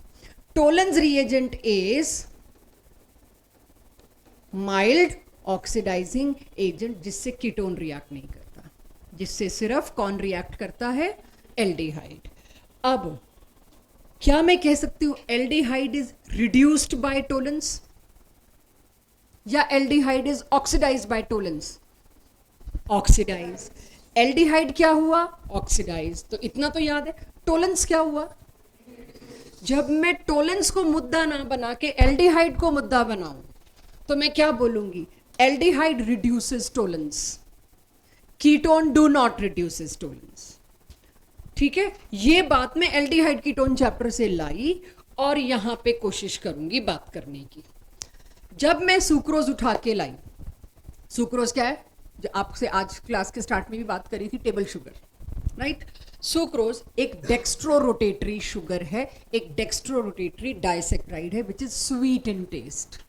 Tollens reagent is mild oxidising agent, जिससे कीटोन रिएक्ट नहीं करता, जिससे सिर्फ कौन रिएक्ट करता है, एल्डिहाइड। अब क्या मैं कह सकती हूं aldehyde is reduced by Tollens या aldehyde is oxidised by Tollens? Oxidise. Aldehyde क्या हुआ, ऑक्सीडाइज, तो इतना तो याद है। टोलेंस क्या हुआ, जब मैं टोलेंस को मुद्दा ना बना के एल्डिहाइड को मुद्दा बनाऊं तो मैं क्या बोलूंगी, aldehyde reduces Tollens, ketone do not reduces Tollens. ठीक है, ये बात मैं एल्डिहाइड कीटोन चैप्टर से लाई और यहां पे कोशिश करूंगी बात करने की। जब मैं सुक्रोज उठा के लाई, सुक्रोज क्या है, जो आपसे आज क्लास के स्टार्ट में भी बात करी थी, टेबल शुगर, राइट। सुक्रोज एक डेक्स्ट्रो रोटेटरी शुगर है, एक डेक्स्ट्रो रोटेटरी डाइसेक्राइड है which is sweet in taste.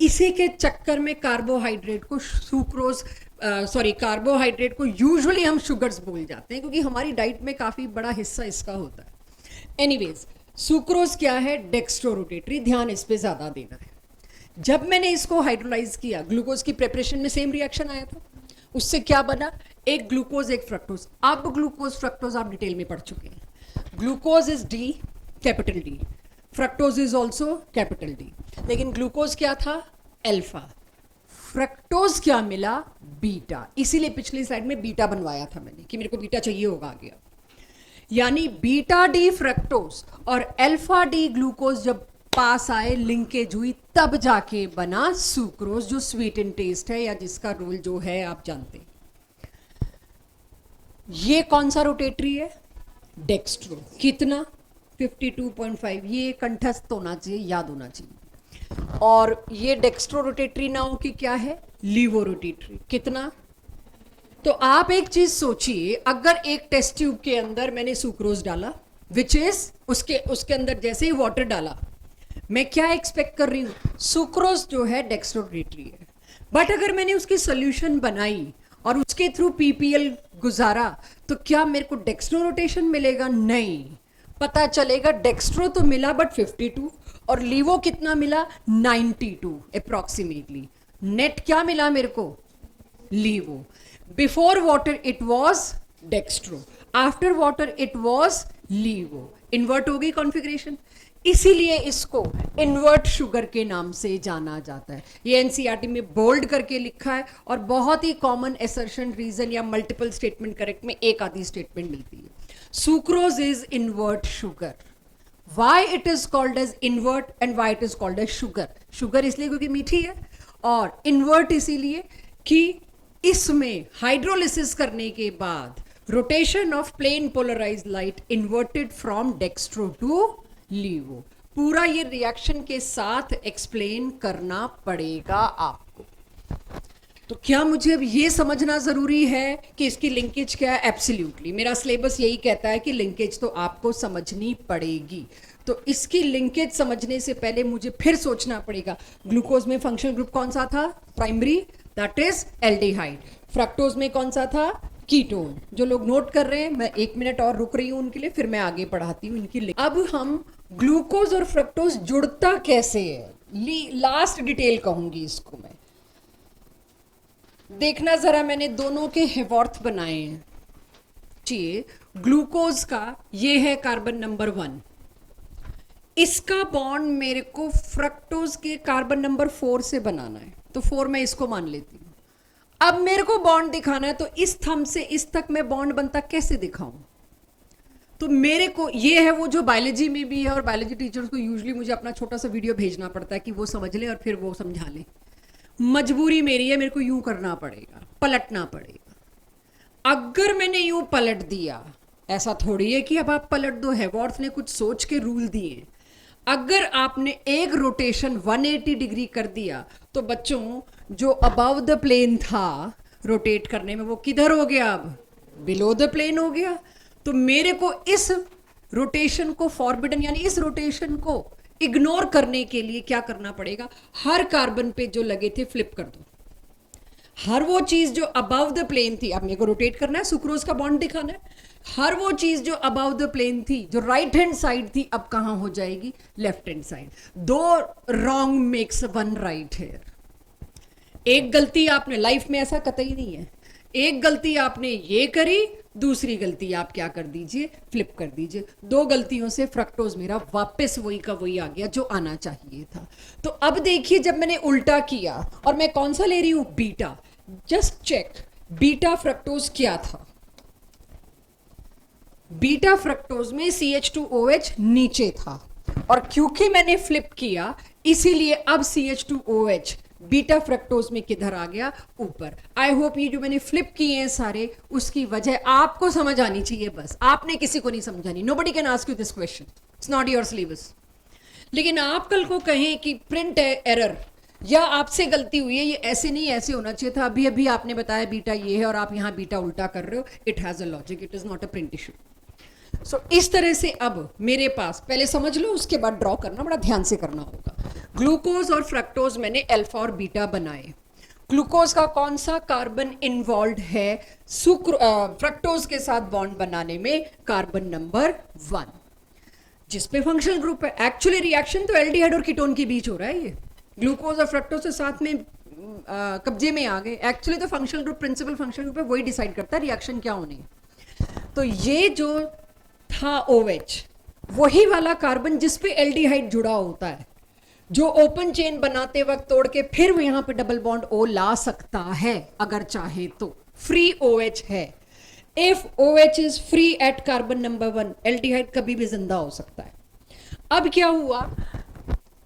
इसी के चक्कर में कार्बोहाइड्रेट को सुक्रोज कार्बोहाइड्रेट को यूजुअली हम शुगर्स बोल जाते हैं क्योंकि हमारी डाइट में काफी बड़ा हिस्सा इसका होता है। एनीवेज, सुक्रोज क्या है, डेक्स्ट्रो रोटेटरी, ध्यान इस पे ज्यादा देना है। जब मैंने इसको हाइड्रोलाइज किया, ग्लूकोज की प्रिपरेशन में सेम रिएक्शन आया था, उससे क्या बना, एक ग्लूकोज एक फ्रक्टोज। अब ग्लूकोज फ्रक्टोज आप डिटेल में पढ़ चुके हैं। Glucose is D, capital D, fructose is also capital D, लेकिन ग्लूकोज क्या था, अल्फा, फ्रक्टोज क्या मिला, बीटा। इसीलिए पिछली स्लाइड में बीटा बनवाया था मैंने कि मेरे को बीटा चाहिए होगा आगे। यानी बीटा डी फ्रक्टोज और अल्फा डी ग्लूकोज जब पास आए, लिंकेज हुई, तब जाके बना सुक्रोज जो स्वीट इन टेस्ट है या जिसका रोल जो है आप जानते हैं। ये कौन सा रोटेटरी है, डेक्स्ट्रो, कितना, 52.5, ये कंठस्थ होना चाहिए, याद होना चाहिए। और ये डेक्स्ट्रो रोटेटरी ना हो कि क्या है, लीवो रोटेटरी, कितना। तो आप एक चीज सोचिए, अगर एक टेस्ट ट्यूब के अंदर मैंने सुक्रोज डाला विच इज उसके अंदर जैसे ही वाटर डाला, मैं क्या एक्सपेक्ट कर रही हूं, सुक्रोज जो है डेक्स्ट्रो रोटेटरी है। बट अगर मैंने उसकी सोल्यूशन बनाई और उसके थ्रू पीपीएल गुजारा तो क्या मेरे को डेक्स्ट्रो रोटेशन मिलेगा, नहीं, पता चलेगा डेक्स्ट्रो तो मिला बट 52 और लीवो कितना मिला, 92 अप्रोक्सीमेटली। नेट क्या मिला मेरे को, levo. Before water it was dextro, after water it was levo. Invert हो गई कॉन्फ़िगरेशन, इसीलिए इसको इन्वर्ट शुगर के नाम से जाना जाता है। ये एनसीईआरटी में बोल्ड करके लिखा है और बहुत ही कॉमन असर्शन, रीजन या मल्टीपल स्टेटमेंट करेक्ट में एक आधी स्टेटमेंट मिलती है। Sucrose is invert sugar. Why it is called as invert and why it is called as sugar? Sugar इसलिए क्योंकि मीठी है और इन्वर्ट इसीलिए कि इसमें हाइड्रोलिसिस करने के बाद rotation of plane polarised light inverted from dextro to levo. पूरा ये रिएक्शन के साथ एक्सप्लेन करना पड़ेगा आपको। तो क्या मुझे अब ये समझना जरूरी है कि इसकी लिंकेज क्या है, एब्सोल्युटली। मेरा सिलेबस यही कहता है कि लिंकेज तो आपको समझनी पड़ेगी। तो इसकी लिंकेज समझने से पहले मुझे फिर सोचना पड़ेगा, ग्लूकोज में फंक्शनल ग्रुप कौन सा था, primary, that is aldehyde. Fructose में कौन सा था, कीटोन। जो लोग नोट कर रहे हैं, मैं 1 मिनट और रुक रही हूं उनके लिए, फिर मैं आगे पढ़ाती हूं इनकी लिंक। अब हम ग्लूकोज और फ्रक्टोज जुड़ता कैसे है, लास्ट डिटेल कहूंगी इसको मैं। देखना जरा, मैंने दोनों के हेवॉर्थ बनाए हैं। चाहिए ग्लूकोज का, ये है कार्बन नंबर 1, इसका बॉन्ड मेरे को फ्रक्टोज के कार्बन नंबर 4 से बनाना है, तो 4 मैं इसको मान लेती हूँ। अब मेरे को बॉन्ड दिखाना है, तो इस थंब से इस तक मैं बॉन्ड बनता कैसे दिखाऊं? तो मेरे को ये है वो जो बायोलॉजी में भी है, और बायोलॉजी टीचर्स को यूजुअली मुझे अपना छोटा सा वीडियो भेजना पड़ता है कि वो समझ ले और फिर वो समझा ले। मजबूरी मेरी है, मेरे को यूं करना पड़ेगा, पलटना पड़ेगा। अगर मैंने यूं पलट दिया, ऐसा थोड़ी है कि अब आप पलट दो, हेवॉर्थ ने कुछ सोच के रूल दिए। अगर आपने एक रोटेशन 180 डिग्री कर दिया, तो बच्चों जो अबव द प्लेन था रोटेट करने में, वो किधर हो गया? अब बिलो द प्लेन हो गया। तो मेरे को इस रोटेशन को फॉरबिडन, यानी इस रोटेशन को इग्नोर करने के लिए क्या करना पड़ेगा? हर कार्बन पे जो लगे थे फ्लिप कर दो। हर वो चीज जो अबव द प्लेन थी, अब मेरे को रोटेट करना है, सुक्रोज का बॉन्ड दिखाना है, हर वो चीज जो अबव द प्लेन थी, जो राइट हैंड साइड थी, अब कहां हो जाएगी? Left hand side. 2 wrong makes 1 right here. एक गलती आपने, लाइफ में ऐसा कतई नहीं है, एक गलती आपने ये करी, दूसरी गलती आप क्या कर दीजिए? फ्लिप कर दीजिए। 2 गलतियों से फ्रक्टोज मेरा वापस वही का वही आ गया जो आना चाहिए था। तो अब देखिए, जब मैंने उल्टा किया और मैं कौन सा ले रही हूं? Beta. Just check, beta fructose क्या था? बीटा फ्रक्टोज में CH2OH नीचे था, और क्योंकि मैंने फ्लिप किया इसीलिए अब CH2OH बीटा फ्रक्टोज में किधर आ गया? ऊपर। आई होप ये जो मैंने फ्लिप किए हैं सारे, उसकी वजह आपको समझ आनी चाहिए, बस आपने किसी को नहीं समझानी। Nobody can ask you this question, it's not your syllabus. लेकिन आप कल को कहें कि प्रिंट एरर या आपसे गलती हुई है, ये ऐसे नहीं ऐसे होना चाहिए था, अभी अभी आपने बताया बीटा ये है और आप यहां बीटा उल्टा कर रहे हो, it has a logic, it is not a print issue. So इस तरह से अब मेरे पास, पहले समझ लो, उसके बाद ड्रॉ करना बड़ा ध्यान से करना होगा। ग्लूकोज और फ्रक्टोज मैंने अल्फा और बीटा बनाए। ग्लूकोज का कौन सा कार्बन इन्वॉल्व है फ्रक्टोज के साथ बॉन्ड बनाने में? कार्बन नंबर 1, जिस पे फंक्शनल ग्रुप है। एक्चुअली रिएक्शन तो एल्डिहाइड और कीटोन के बीच हो रहा है, ये ग्लूकोज और फ्रक्टोज के साथ में कब्जे में आ गए। एक्चुअली तो functional group, principal functional group है, वही डिसाइड करता है रिएक्शन क्या होनी है। तो ये जो था OH, वही वाला कार्बन जिस पे एल्डिहाइड जुड़ा होता है, जो ओपन चेन बनाते वक्त तोड़ के फिर यहां पे डबल बॉन्ड O ला सकता है अगर चाहे तो। फ्री OH है। If OH is free at carbon number 1, aldehyde कभी भी जिंदा हो सकता है। अब क्या हुआ?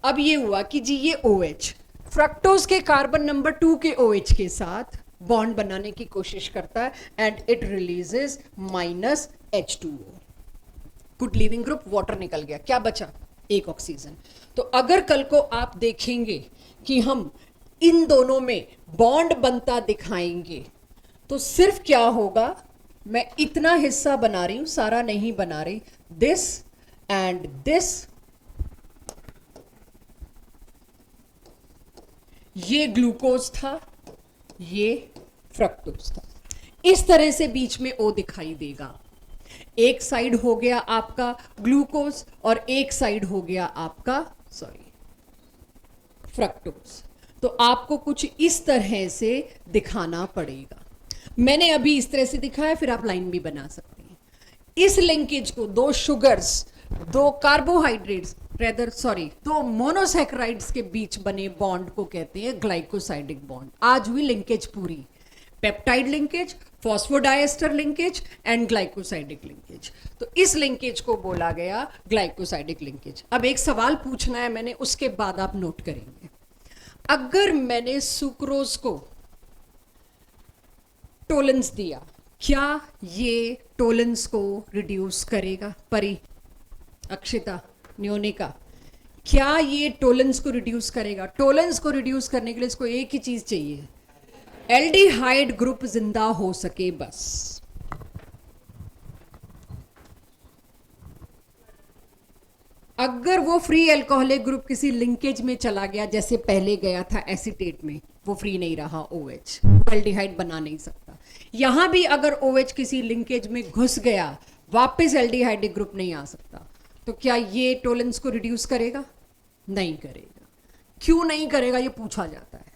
अब ये हुआ कि जी ये OH फ्रक्टोज के कार्बन नंबर 2 के OH के साथ बॉन्ड बनाने की कोशिश करता है, and it releases -H2O। Good leaving group, water निकल गया, क्या बचा? एक ऑक्सीजन। तो अगर कल को आप देखेंगे कि हम इन दोनों में बॉन्ड बनता दिखाएंगे, तो सिर्फ क्या होगा? मैं इतना हिस्सा बना रही हूं, सारा नहीं बना रही, दिस एंड दिस, ये ग्लूकोज था, ये फ्रक्टोज था। इस तरह से बीच में O दिखाई देगा। एक साइड हो गया आपका ग्लूकोज और एक साइड हो गया आपका फ्रक्टोज। तो आपको कुछ इस तरह से दिखाना पड़ेगा। मैंने अभी इस तरह से दिखाया, फिर आप लाइन भी बना सकते हैं। इस लिंकेज को 2 शुगर्स, 2 कार्बोहाइड्रेट्स, दो मोनोसैकेराइड्स के बीच बने बॉन्ड को कहते हैं ग्लाइकोसाइडिक बॉन्ड। आज हुई लिंकेज पूरी, peptide linkage, phosphodiester linkage and glycosidic linkage. तो इस लिंकेज को बोला गया ग्लाइकोसाइडिक लिंकेज। अब एक सवाल पूछना है मैंने, उसके बाद आप नोट करेंगे। अगर मैंने सुक्रोज को टोलेंस दिया, क्या ये टोलेंस को रिड्यूस करेगा? परी, अक्षिता, न्योनिका, क्या ये टोलेंस को रिड्यूस करेगा? टोलेंस को रिड्यूस करने के लिए इसको एक ही चीज चाहिए, एल्डिहाइड ग्रुप जिंदा हो सके बस। अगर वो फ्री अल्कोहलिक ग्रुप किसी लिंकेज में चला गया, जैसे पहले गया था एसीटेट में, वो फ्री नहीं रहा OH, एल्डिहाइड बना नहीं सकता। यहां भी अगर OH किसी लिंकेज में घुस गया, वापस एल्डिहाइडिक ग्रुप नहीं आ सकता। तो क्या ये टोलेंस को रिड्यूस करेगा? नहीं करेगा। क्यों नहीं करेगा ये पूछा जाता है।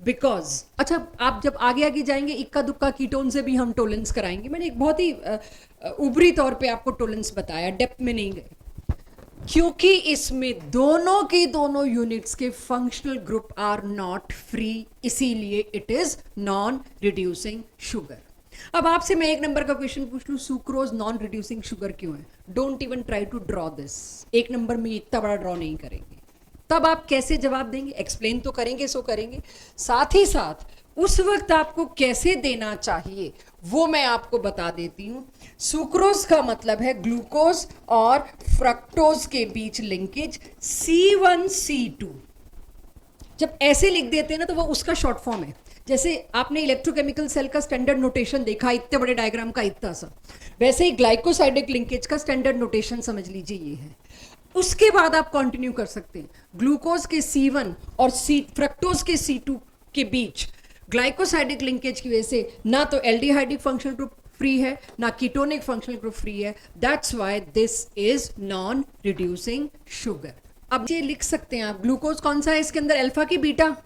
बिकॉज अच्छा, आप जब आगे आगे जाएंगे इक्का दुक्का कीटोन से भी हम टोलेंस कराएंगे। मैंने एक बहुत ही ऊपरी तौर पे आपको टोलेंस बताया, डेप्थ में नहीं गए, क्योंकि इसमें दोनों की दोनों यूनिट्स के functional group are not free, इसीलिए it is non reducing sugar. अब आपसे मैं एक नंबर का क्वेश्चन पूछ लूं, सुक्रोज नॉन रिड्यूसिंग शुगर क्यों है? Don't even try to draw this, एक नंबर में इतना बड़ा ड्रॉ नहीं करेंगे। तब आप कैसे जवाब देंगे? एक्सप्लेन तो करेंगे, सो करेंगे, साथ ही साथ उस वक्त आपको कैसे देना चाहिए वो मैं आपको बता देती हूं। सुक्रोज का मतलब है ग्लूकोज और फ्रक्टोज के बीच लिंकेज C1C2। जब ऐसे लिख देते हैं ना तो वो उसका शॉर्ट फॉर्म है। जैसे आपने इलेक्ट्रोकेमिकल सेल का स्टैंडर्ड नोटेशन देखा, इतने बड़े डायग्राम का इतना सा, वैसे ही ग्लाइकोसाइडिक लिंकेज का स्टैंडर्ड नोटेशन समझ लीजिए ये है। उसके बाद आप कंटिन्यू कर सकते हैं। ग्लूकोज के C1 और फ्रक्टोज के C2 के बीच ग्लाइकोसाइडिक लिंकेज की वजह से ना तो एल्डिहाइडिक फंक्शनल ग्रुप फ्री है ना कीटोनिक फंक्शनल ग्रुप फ्री है। That's why this is non reducing sugar. अब ये लिख सकते हैं आप, ग्लूकोज कौन सा है इसके अंदर, अल्फा की बीटा,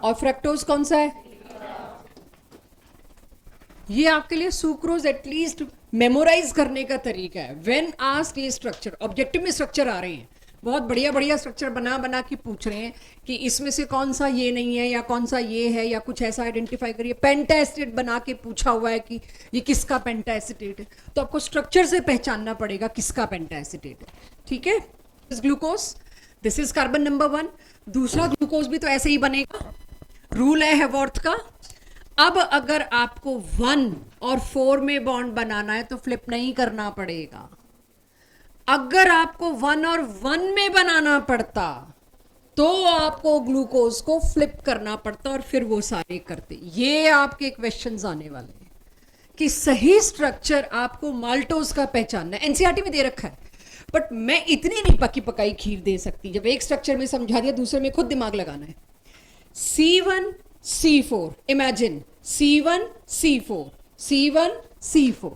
और फ्रक्टोज कौन सा है? ये आपके लिए सुक्रोज एटलीस्ट मेमोराइज करने का तरीका है। व्हेन आस्क्ड ये स्ट्रक्चर, ऑब्जेक्टिव में स्ट्रक्चर आ रहे हैं, बहुत बढ़िया बढ़िया स्ट्रक्चर बना बना के पूछ रहे हैं कि इसमें से कौन सा ये नहीं है या कौन सा ये है या कुछ ऐसा आइडेंटिफाई करिए। पेंटाएसिटेट बना के पूछा हुआ है कि ये किसका पेंटाएसिटेट है, तो आपको स्ट्रक्चर से पहचानना पड़ेगा किसका पेंटाएसिटेट है। ठीक है, this glucose, this is carbon number 1। दूसरा ग्लूकोज भी तो ऐसे ही बनेगा, रूल है हेवॉर्थ का। अब अगर आपको 1 और 4 में बॉन्ड बनाना है तो फ्लिप नहीं करना पड़ेगा। अगर आपको 1 और 1 में बनाना पड़ता तो आपको ग्लूकोज को फ्लिप करना पड़ता और फिर वो सारे करते। ये आपके क्वेश्चंस आने वाले हैं कि सही स्ट्रक्चर आपको माल्टोज का पहचानना है। एनसीईआरटी में दे रखा है, बट मैं इतनी नहीं पकी पकाई खीर दे सकती। जब एक स्ट्रक्चर में समझा दिया, दूसरे में खुद दिमाग लगाना है। C1 C4, imagine C1 C4 C1 C4।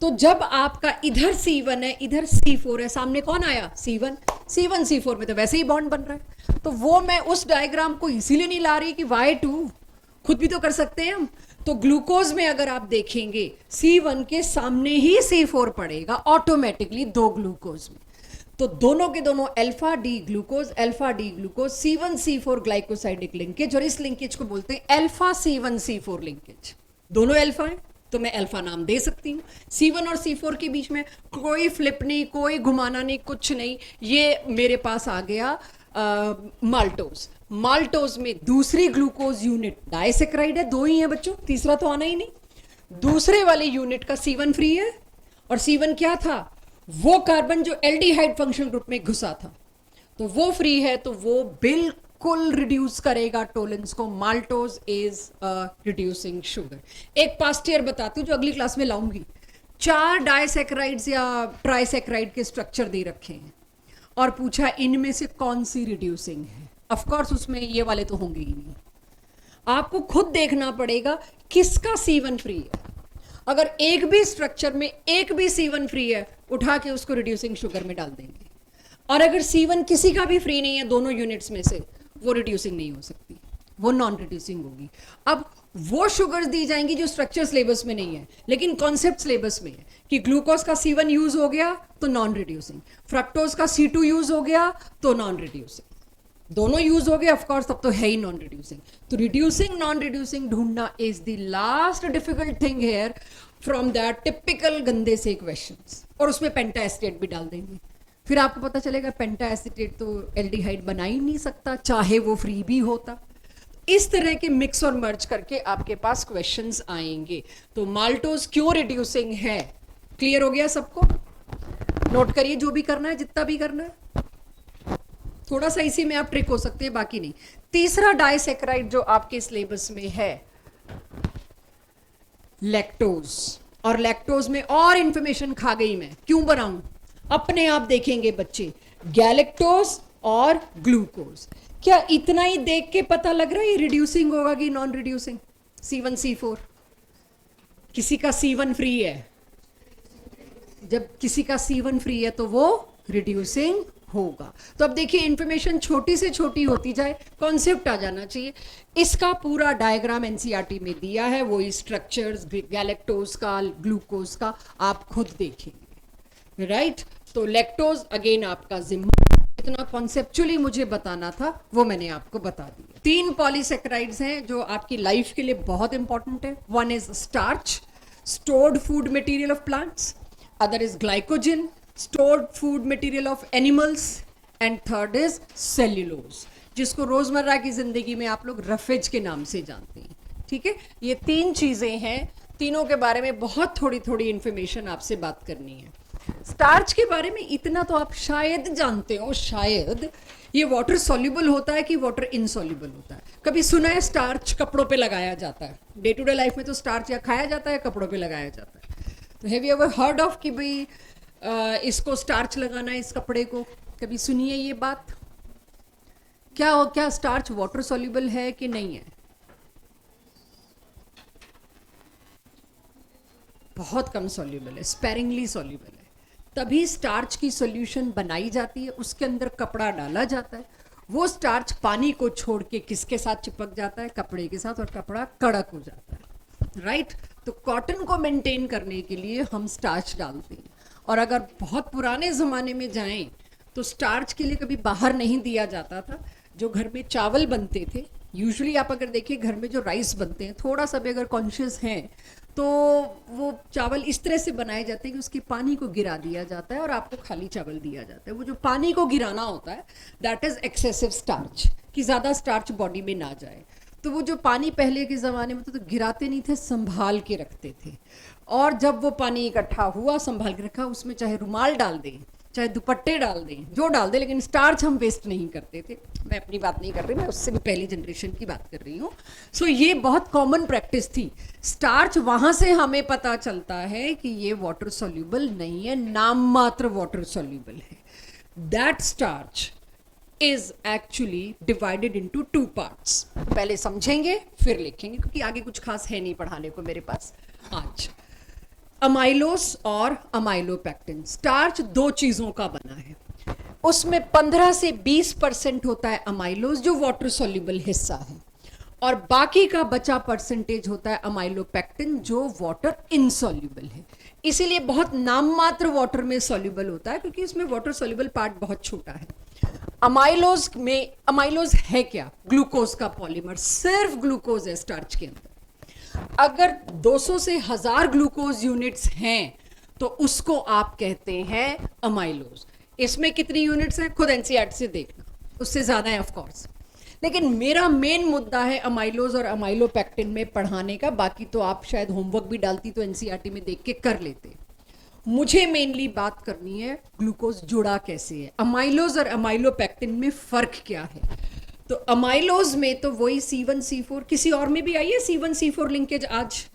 तो जब आपका इधर C1 है इधर C4 है, सामने कौन आया? C1 C4 में तो वैसे ही बॉन्ड बन रहा है। तो वो मैं उस डायग्राम को इसीलिए नहीं ला रही कि Y2, खुद भी तो कर सकते हैं हम। तो ग्लूकोज में अगर आप देखेंगे C1 के सामने ही C4 पड़ेगा ऑटोमेटिकली दो ग्लूकोज में। तो दोनों के दोनों alpha D glucose C1 C4 glycosidic linkage, और इस लिंकेज को बोलते हैं अल्फा C1 C4 लिंकेज। दोनों अल्फा है तो मैं अल्फा नाम दे सकती हूँ। C1 और C4 के बीच में कोई फ्लिप नहीं, कोई घुमाना नहीं, कुछ नहीं। ये मेरे पास आ गया माल्टोज। माल्टोज में दूसरी ग्लूकोज यूनिट डाइसेक्राइड है, दो ही है बच्चों, तीसरा तो आना ही नहीं। दूसरे वाले यूनिट का C1 फ्री है, और C1 क्या था? वो कार्बन जो एल्डिहाइड फंक्शनल ग्रुप में घुसा था, तो वो फ्री है, तो वो बिल्कुल रिड्यूस करेगा टोलेंस को। Maltose is reducing sugar. एक पास्ट ईयर बताती हूँ जो अगली क्लास में लाऊंगी। 4 डाइसेक्राइड्स या ट्राइसेक्राइड के स्ट्रक्चर दे रखे हैं और पूछा इनमें से कौन सी रिड्यूसिंग है। ऑफ कोर्स उसमें ये वाले तो होंगे ही नहीं, आपको खुद देखना पड़ेगा किसका C1 फ्री है। अगर एक भी स्ट्रक्चर में एक भी C1 फ्री है, उठा के उसको रिड्यूसिंग शुगर में डाल देंगे। और अगर C1 किसी का भी फ्री नहीं है दोनों यूनिट्स में से, वो रिड्यूसिंग नहीं हो सकती, वो नॉन रिड्यूसिंग होगी। अब वो शुगर्स दी जाएंगी जो स्ट्रक्चर सिलेबस में नहीं है लेकिन कॉन्सेप्ट सिलेबस में है, कि ग्लूकोज का C1 यूज हो गया तो नॉन रिड्यूसिंग, फ्रक्टोज का C2 यूज हो गया तो नॉन रिड्यूसिंग, दोनों यूज हो गए ऑफकोर्स तब तो है ही नॉन रिड्यूसिंग। तो रिड्यूसिंग नॉन रिड्यूसिंग ढूंढना is the last difficult thing here from that typical गंदे से क्वेश्चंस। और उसमें पेंटाएसिटेट भी डाल देंगे, फिर आपको पता चलेगा पेंटाएसिटेट तो एल्डिहाइड बना ही नहीं सकता चाहे वो फ्री भी होता। इस तरह के मिक्स और मर्ज करके आपके पास क्वेश्चंस आएंगे। तो माल्टोज क्यों रिड्यूसिंग है, क्लियर हो गया सबको? नोट करिए जो भी करना है, जितना भी करना है। थोड़ा सा इसी में आप ट्रिक हो सकते हैं, बाकी नहीं। तीसरा डाइसेक्राइड जो आपके सिलेबस में है लैक्टोज, और लैक्टोज में और इंफॉर्मेशन खा गई मैं, क्यों बनाऊं? अपने आप देखेंगे बच्चे, गैलेक्टोज और ग्लूकोज। क्या इतना ही देख के पता लग रहा है ये रिड्यूसिंग होगा कि नॉन रिड्यूसिंग? C1 C4, किसी का C1 फ्री है, जब किसी का C1 फ्री है तो वो रिड्यूसिंग होगा। तो अब देखिए इंफॉर्मेशन छोटी से छोटी होती जाए, कॉन्सेप्ट आ जाना चाहिए। इसका पूरा डायग्राम एनसीईआरटी में दिया है, वही स्ट्रक्चर्स गैलेक्टोज का, ग्लूकोज का, आप खुद देखेंगे, राइट। तो लैक्टोज अगेन आपका जिम्मा, इतना कॉन्सेप्चुअली मुझे बताना था वो मैंने आपको बता दिया। 3 पॉलीसेक्राइड्स हैं जो आपकी लाइफ के लिए बहुत इंपॉर्टेंट है। One is starch, stored food material of plants, other is glycogen, stored food material of animals, and third is cellulose, जिसको रोजमर्रा की जिंदगी में आप लोग रफेज के नाम से जानते हैं, ठीक है। ये 3 चीजें हैं, तीनों के बारे में बहुत थोड़ी थोड़ी इंफॉर्मेशन आपसे बात करनी है। स्टार्च के बारे में इतना तो आप शायद जानते हो, शायद ये वाटर सॉल्युबल होता है कि वाटर इनसॉल्युबल होता है। कभी सुना है स्टार्च कपड़ों पे लगाया जाता है? डे टू डे लाइफ में तो स्टार्च या खाया जाता है, कपड़ों पे लगाया जाता है। तो have you ever heard of कि भाई इसको स्टार्च लगाना है इस कपड़े को? कभी सुनिए ये बात? क्या स्टार्च वाटर सॉल्युबल है कि नहीं है? बहुत कम सॉल्युबल है, स्पेरिंगली सॉल्युबल है। तभी स्टार्च की सॉल्यूशन बनाई जाती है, उसके अंदर कपड़ा डाला जाता है, वो स्टार्च पानी को छोड़ के किसके साथ चिपक जाता है? कपड़े के साथ, और कपड़ा कड़क हो जाता है, राइट। तो कॉटन को मेंटेन करने के लिए हम स्टार्च डालते हैं। और अगर बहुत पुराने ज़माने में जाएं तो स्टार्च के लिए कभी बाहर नहीं दिया जाता था। जो घर में चावल बनते थे, यूजुअली आप अगर देखिए घर में जो राइस बनते हैं, थोड़ा सा भी अगर कॉन्शियस हैं तो वो चावल इस तरह से बनाए जाते हैं कि उसके पानी को गिरा दिया जाता है और आपको खाली चावल दिया जाता है। वो जो पानी को गिराना होता है दैट इज एक्सेसिव स्टार्च, कि ज़्यादा स्टार्च बॉडी में ना जाए। तो वो जो पानी पहले के ज़माने में तो गिराते नहीं थे, संभाल के रखते थे। और जब वो पानी इकट्ठा हुआ, संभाल के रखा, उसमें चाहे रुमाल डाल दें, चाहे दुपट्टे डाल दें, जो डाल दें, लेकिन स्टार्च हम वेस्ट नहीं करते थे। मैं अपनी बात नहीं कर रही, मैं उससे भी पहली जनरेशन की बात कर रही हूँ। सो ये बहुत कॉमन प्रैक्टिस थी। स्टार्च वहाँ से हमें पता चलता है कि ये वाटर सॉल्युबल नहीं है, नाम मात्र वाटर सॉल्युबल है। That starch is actually divided into 2 parts. पहले समझेंगे फिर लिखेंगे, क्योंकि आगे कुछ खास है नहीं पढ़ाने को मेरे पास आज। अमाइलोस और अमाइलोपेक्टिन। स्टार्च 2 चीजों का बना है, उसमें 15 से 20% होता है अमाइलोस जो वाटर सॉल्युबल हिस्सा है, और बाकी का बचा परसेंटेज होता है अमाइलोपेक्टिन जो वाटर इनसॉल्युबल है। इसीलिए बहुत नाम मात्र वाटर में सॉल्युबल होता है, क्योंकि इसमें वाटर सॉल्युबल पार्ट बहुत छोटा है। अमाइलोज में, अमाइलोज है क्या? ग्लूकोज का पॉलीमर, सिर्फ ग्लूकोज है स्टार्च के अंदर। अगर 200 से 1000 ग्लूकोज यूनिट्स हैं तो उसको आप कहते हैं अमाइलोज। इसमें कितनी यूनिट्स हैं खुद एनसीईआरटी से देखना, उससे ज्यादा है ऑफ कोर्स। लेकिन मेरा मेन मुद्दा है अमाइलोज और अमाइलोपेक्टिन में पढ़ाने का। बाकी तो आप शायद होमवर्क भी डालती तो एनसीईआरटी में देख के कर लेते। मुझे मेनली बात करनी है ग्लूकोज जुड़ा कैसे है, अमाइलोज और अमाइलोपेक्टिन में फर्क क्या है। तो अमाइलोज में तो वही C1 C4, किसी और में भी आई है C1 C4 लिंकेज आज?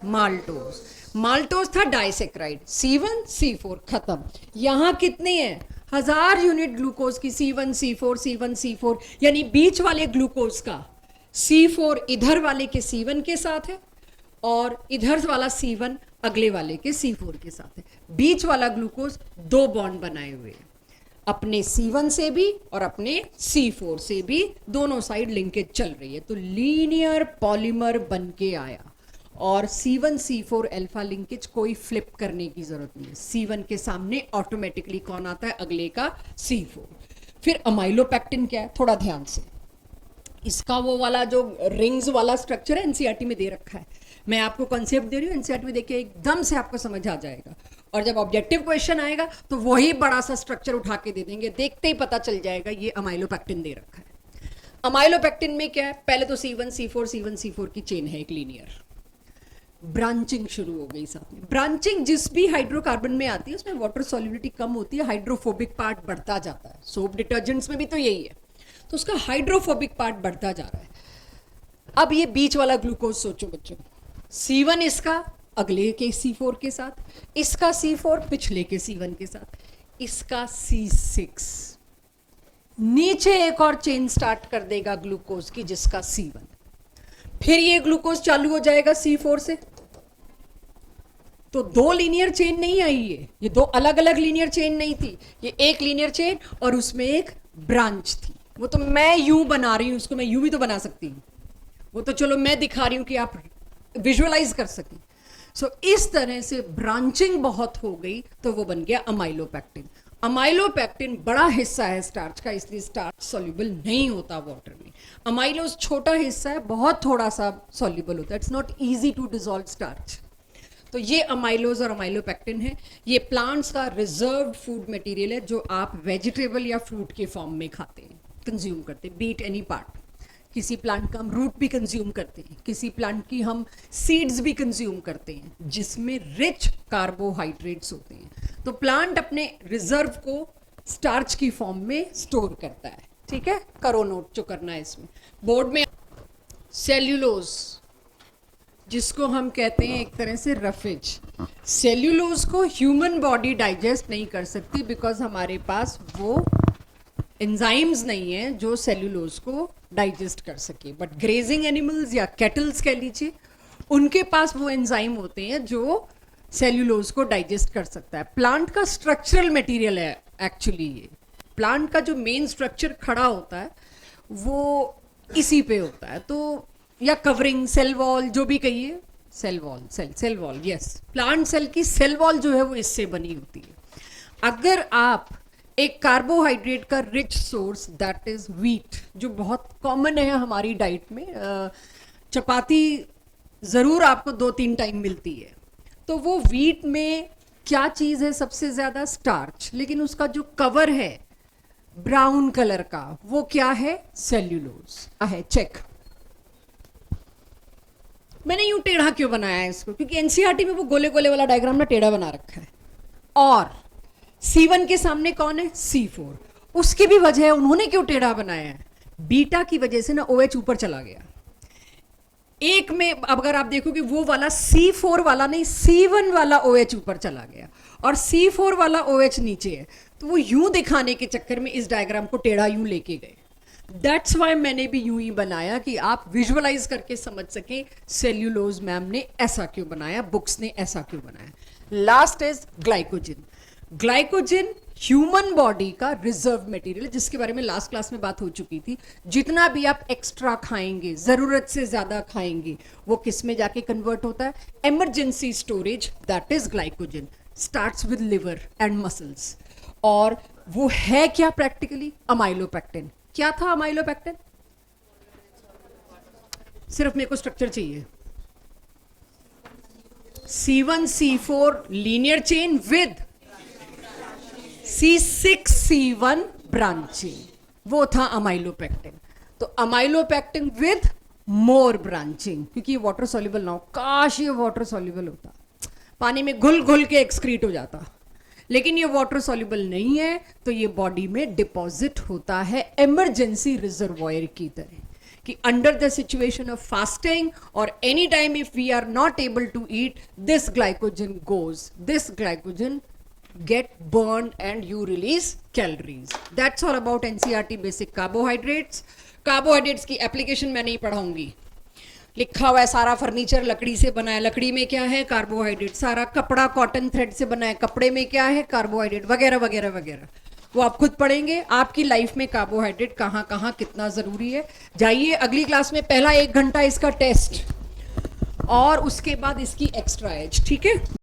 माल्टोज, माल्टोज था डाइसेक्राइड, C1 C4 खत्म। यहां कितने हैं? 1000 यूनिट ग्लूकोज की C1 C4 C1 C4, यानी बीच वाले ग्लूकोज का C4 इधर वाले के C1 के साथ है और इधर वाला C1 अगले वाले के C4 के साथ है। बीच वाला ग्लूकोज 2 बॉन्ड बनाए हुए हैं, अपने C1 से भी और अपने C4 से भी, दोनों साइड लिंकेज चल रही है। तो लीनियर पॉलीमर बन के आया, और C1 C4 अल्फा लिंकेज कोई फ्लिप करने की जरूरत नहीं है। C1 के सामने ऑटोमेटिकली कौन आता है? अगले का C4। फिर अमाइलोपेक्टिन क्या है? थोड़ा ध्यान से, इसका वो वाला जो रिंग्स वाला स्ट्रक्चर है एनसीईआरटी में दे रखा है, मैं आपको कॉन्सेप्ट दे रही हूँ, एनसीईआरटी में देखिए एकदम से आपको समझ आ जाएगा। और जब ऑब्जेक्टिव क्वेश्चन आएगा तो वही बड़ा सा स्ट्रक्चर उठा के दे देंगे, देखते ही पता चल जाएगा ये अमाइलोपेक्टिन दे रखा है। अमाइलोपेक्टिन में क्या है? पहले तो C1 C4 की चेन है एक लीनियर, ब्रांचिंग शुरू हो गई साथ में। ब्रांचिंग जिस भी हाइड्रोकार्बन में आती है उसमें वाटर सॉल्युबिलिटी कम होती है, हाइड्रोफोबिक पार्ट बढ़ता जाता है। सोप डिटर्जेंट्स में भी तो यही है, तो उसका हाइड्रोफोबिक पार्ट बढ़ता जा रहा है। अब ये बीच वाला ग्लूकोज सोचो बच्चों, C1 इसका अगले के C4 के साथ, इसका C4 पिछले के C1 के साथ, इसका C6, नीचे एक और चेन स्टार्ट कर देगा ग्लूकोज की जिसका C1, फिर ये ग्लूकोज चालू हो जाएगा C4 से, तो दो लीनियर चेन नहीं आई है, ये दो अलग अलग लीनियर चेन नहीं थी, ये एक लीनियर चेन और उसमें एक ब्रांच थी। वो तो मैं यूं बना रही हूं, उसको मैं यूं भी तो बना सकती हूं, वो तो चलो मैं दिखा रही हूं कि आप विजुअलाइज कर सकें। सो इस तरह से ब्रांचिंग बहुत हो गई तो वो बन गया अमाइलोपेक्टिन। अमाइलोपेक्टिन बड़ा हिस्सा है स्टार्च का, इसलिए स्टार्च सॉल्युबल नहीं होता वाटर में। अमाइलोज छोटा हिस्सा है, बहुत थोड़ा सा सॉल्युबल होता है, it's not easy to dissolve starch. तो ये अमाइलोज और अमाइलोपेक्टिन है, ये प्लांट्स का रिजर्व्ड फूड मटेरियल है जो आप वेजिटेबल या फ्रूट के फॉर्म में खाते हैं, कंज्यूम करते हैं, बीट एनी पार्ट। किसी प्लांट का हम रूट भी कंज्यूम करते हैं, किसी प्लांट की हम सीड्स भी कंज्यूम करते हैं जिसमें रिच कार्बोहाइड्रेट्स होते हैं। तो प्लांट अपने रिजर्व को स्टार्च की फॉर्म में स्टोर करता है। ठीक है, करो नोट जो करना है इसमें। बोर्ड में सेल्यूलोज, जिसको हम कहते हैं एक तरह से रफेज, सेल्यूलोज को ह्यूमन बॉडी डाइजेस्ट नहीं कर सकती बिकॉज हमारे पास वो एंजाइम्स नहीं है जो सेल्यूलोज को डाइजेस्ट कर सके। बट ग्रेजिंग एनिमल्स या कैटल्स कह लीजिए, उनके पास वो एंजाइम होते हैं जो सेल्यूलोज को डाइजेस्ट कर सकता है। प्लांट का स्ट्रक्चरल मटेरियल है एक्चुअली ये, प्लांट का जो मेन स्ट्रक्चर खड़ा होता है वो इसी पे होता है। तो या कवरिंग, सेल वॉल, जो भी कहिए, cell wall, cell wall, yes, plant cell की सेल वॉल जो है वो इससे बनी होती है। अगर आप एक कार्बोहाइड्रेट का rich source that is wheat, जो बहुत कॉमन है हमारी डाइट में, चपाती ज़रूर आपको 2-3 टाइम मिलती है, तो वो व्हीट में क्या चीज़ है सबसे ज़्यादा? स्टार्च। लेकिन उसका जो कवर है ब्राउन कलर का, वो क्या है? सेल्यूलोज है। चेक, मैंने यूं टेढ़ा क्यों बनाया है इसको? क्योंकि एनसीईआरटी में वो गोले गोले वाला डायग्राम ना टेढ़ा बना रखा है। और C1 के सामने कौन है? C4। उसकी भी वजह है, उन्होंने क्यों टेढ़ा बनाया है? बीटा की वजह से ना OH ऊपर चला गया। एक में अगर आप देखो कि वो वाला C4 वाला नहीं, C1 वाला OH ऊपर चला गया और C4 वाला OH नीचे है, तो वो यूं दिखाने के चक्कर में इस डायग्राम को टेढ़ा यूं लेके गए। दैट्स वाई मैंने भी यूं ही बनाया कि आप विजुअलाइज करके समझ सके सेल्यूलोज मैम ने ऐसा क्यों बनाया, बुक्स ने ऐसा क्यों बनाया। Last is glycogen. Glycogen human body का रिजर्व मटेरियल, जिसके बारे में लास्ट क्लास में बात हो चुकी थी। जितना भी आप एक्स्ट्रा खाएंगे, जरूरत से ज्यादा खाएंगे, वो किस में जाके कन्वर्ट होता है? Emergency storage, that is glycogen, starts with liver and muscles. और वो है क्या प्रैक्टिकली? अमाइलोपेक्टिन। क्या था अमाइलोपेक्टिन? सिर्फ मेरे को स्ट्रक्चर चाहिए। C1 C4 linear chain with C6 C1 branching, वो था अमाइलोपेक्टिन। तो अमाइलोपेक्टिन विद मोर ब्रांचिंग, क्योंकि ये वाटर सॉल्युबल ना हो। काश ये वाटर सॉल्युबल होता, पानी में घुल घुल के एक्सक्रीट हो जाता, लेकिन ये वाटर सॉल्युबल नहीं है, तो ये बॉडी में डिपॉजिट होता है इमरजेंसी रिजर्वॉयर की तरह, कि under the situation of fasting और any time if we are not able to eat, this glycogen goes, this glycogen get burned and you release calories. That's all about NCERT basic carbohydrates. Carbohydrates की application मैं नहीं पढ़ाऊंगी, लिखा हुआ है सारा furniture लकड़ी से बना है, लकड़ी में क्या है? कार्बोहाइड्रेट। सारा कपड़ा कॉटन थ्रेड से बना है, कपड़े में क्या है? कार्बोहाइड्रेट, वगैरह वगैरह वगैरह। वो आप खुद पढ़ेंगे। आपकी लाइफ में कार्बोहाइड्रेट कहाँ कहाँ कितना जरूरी है। जाइए अगली क्लास में पहला 1 घंटा इसका टेस्ट और उसके बाद इसकी एक्स्ट्रा एज। ठीक है।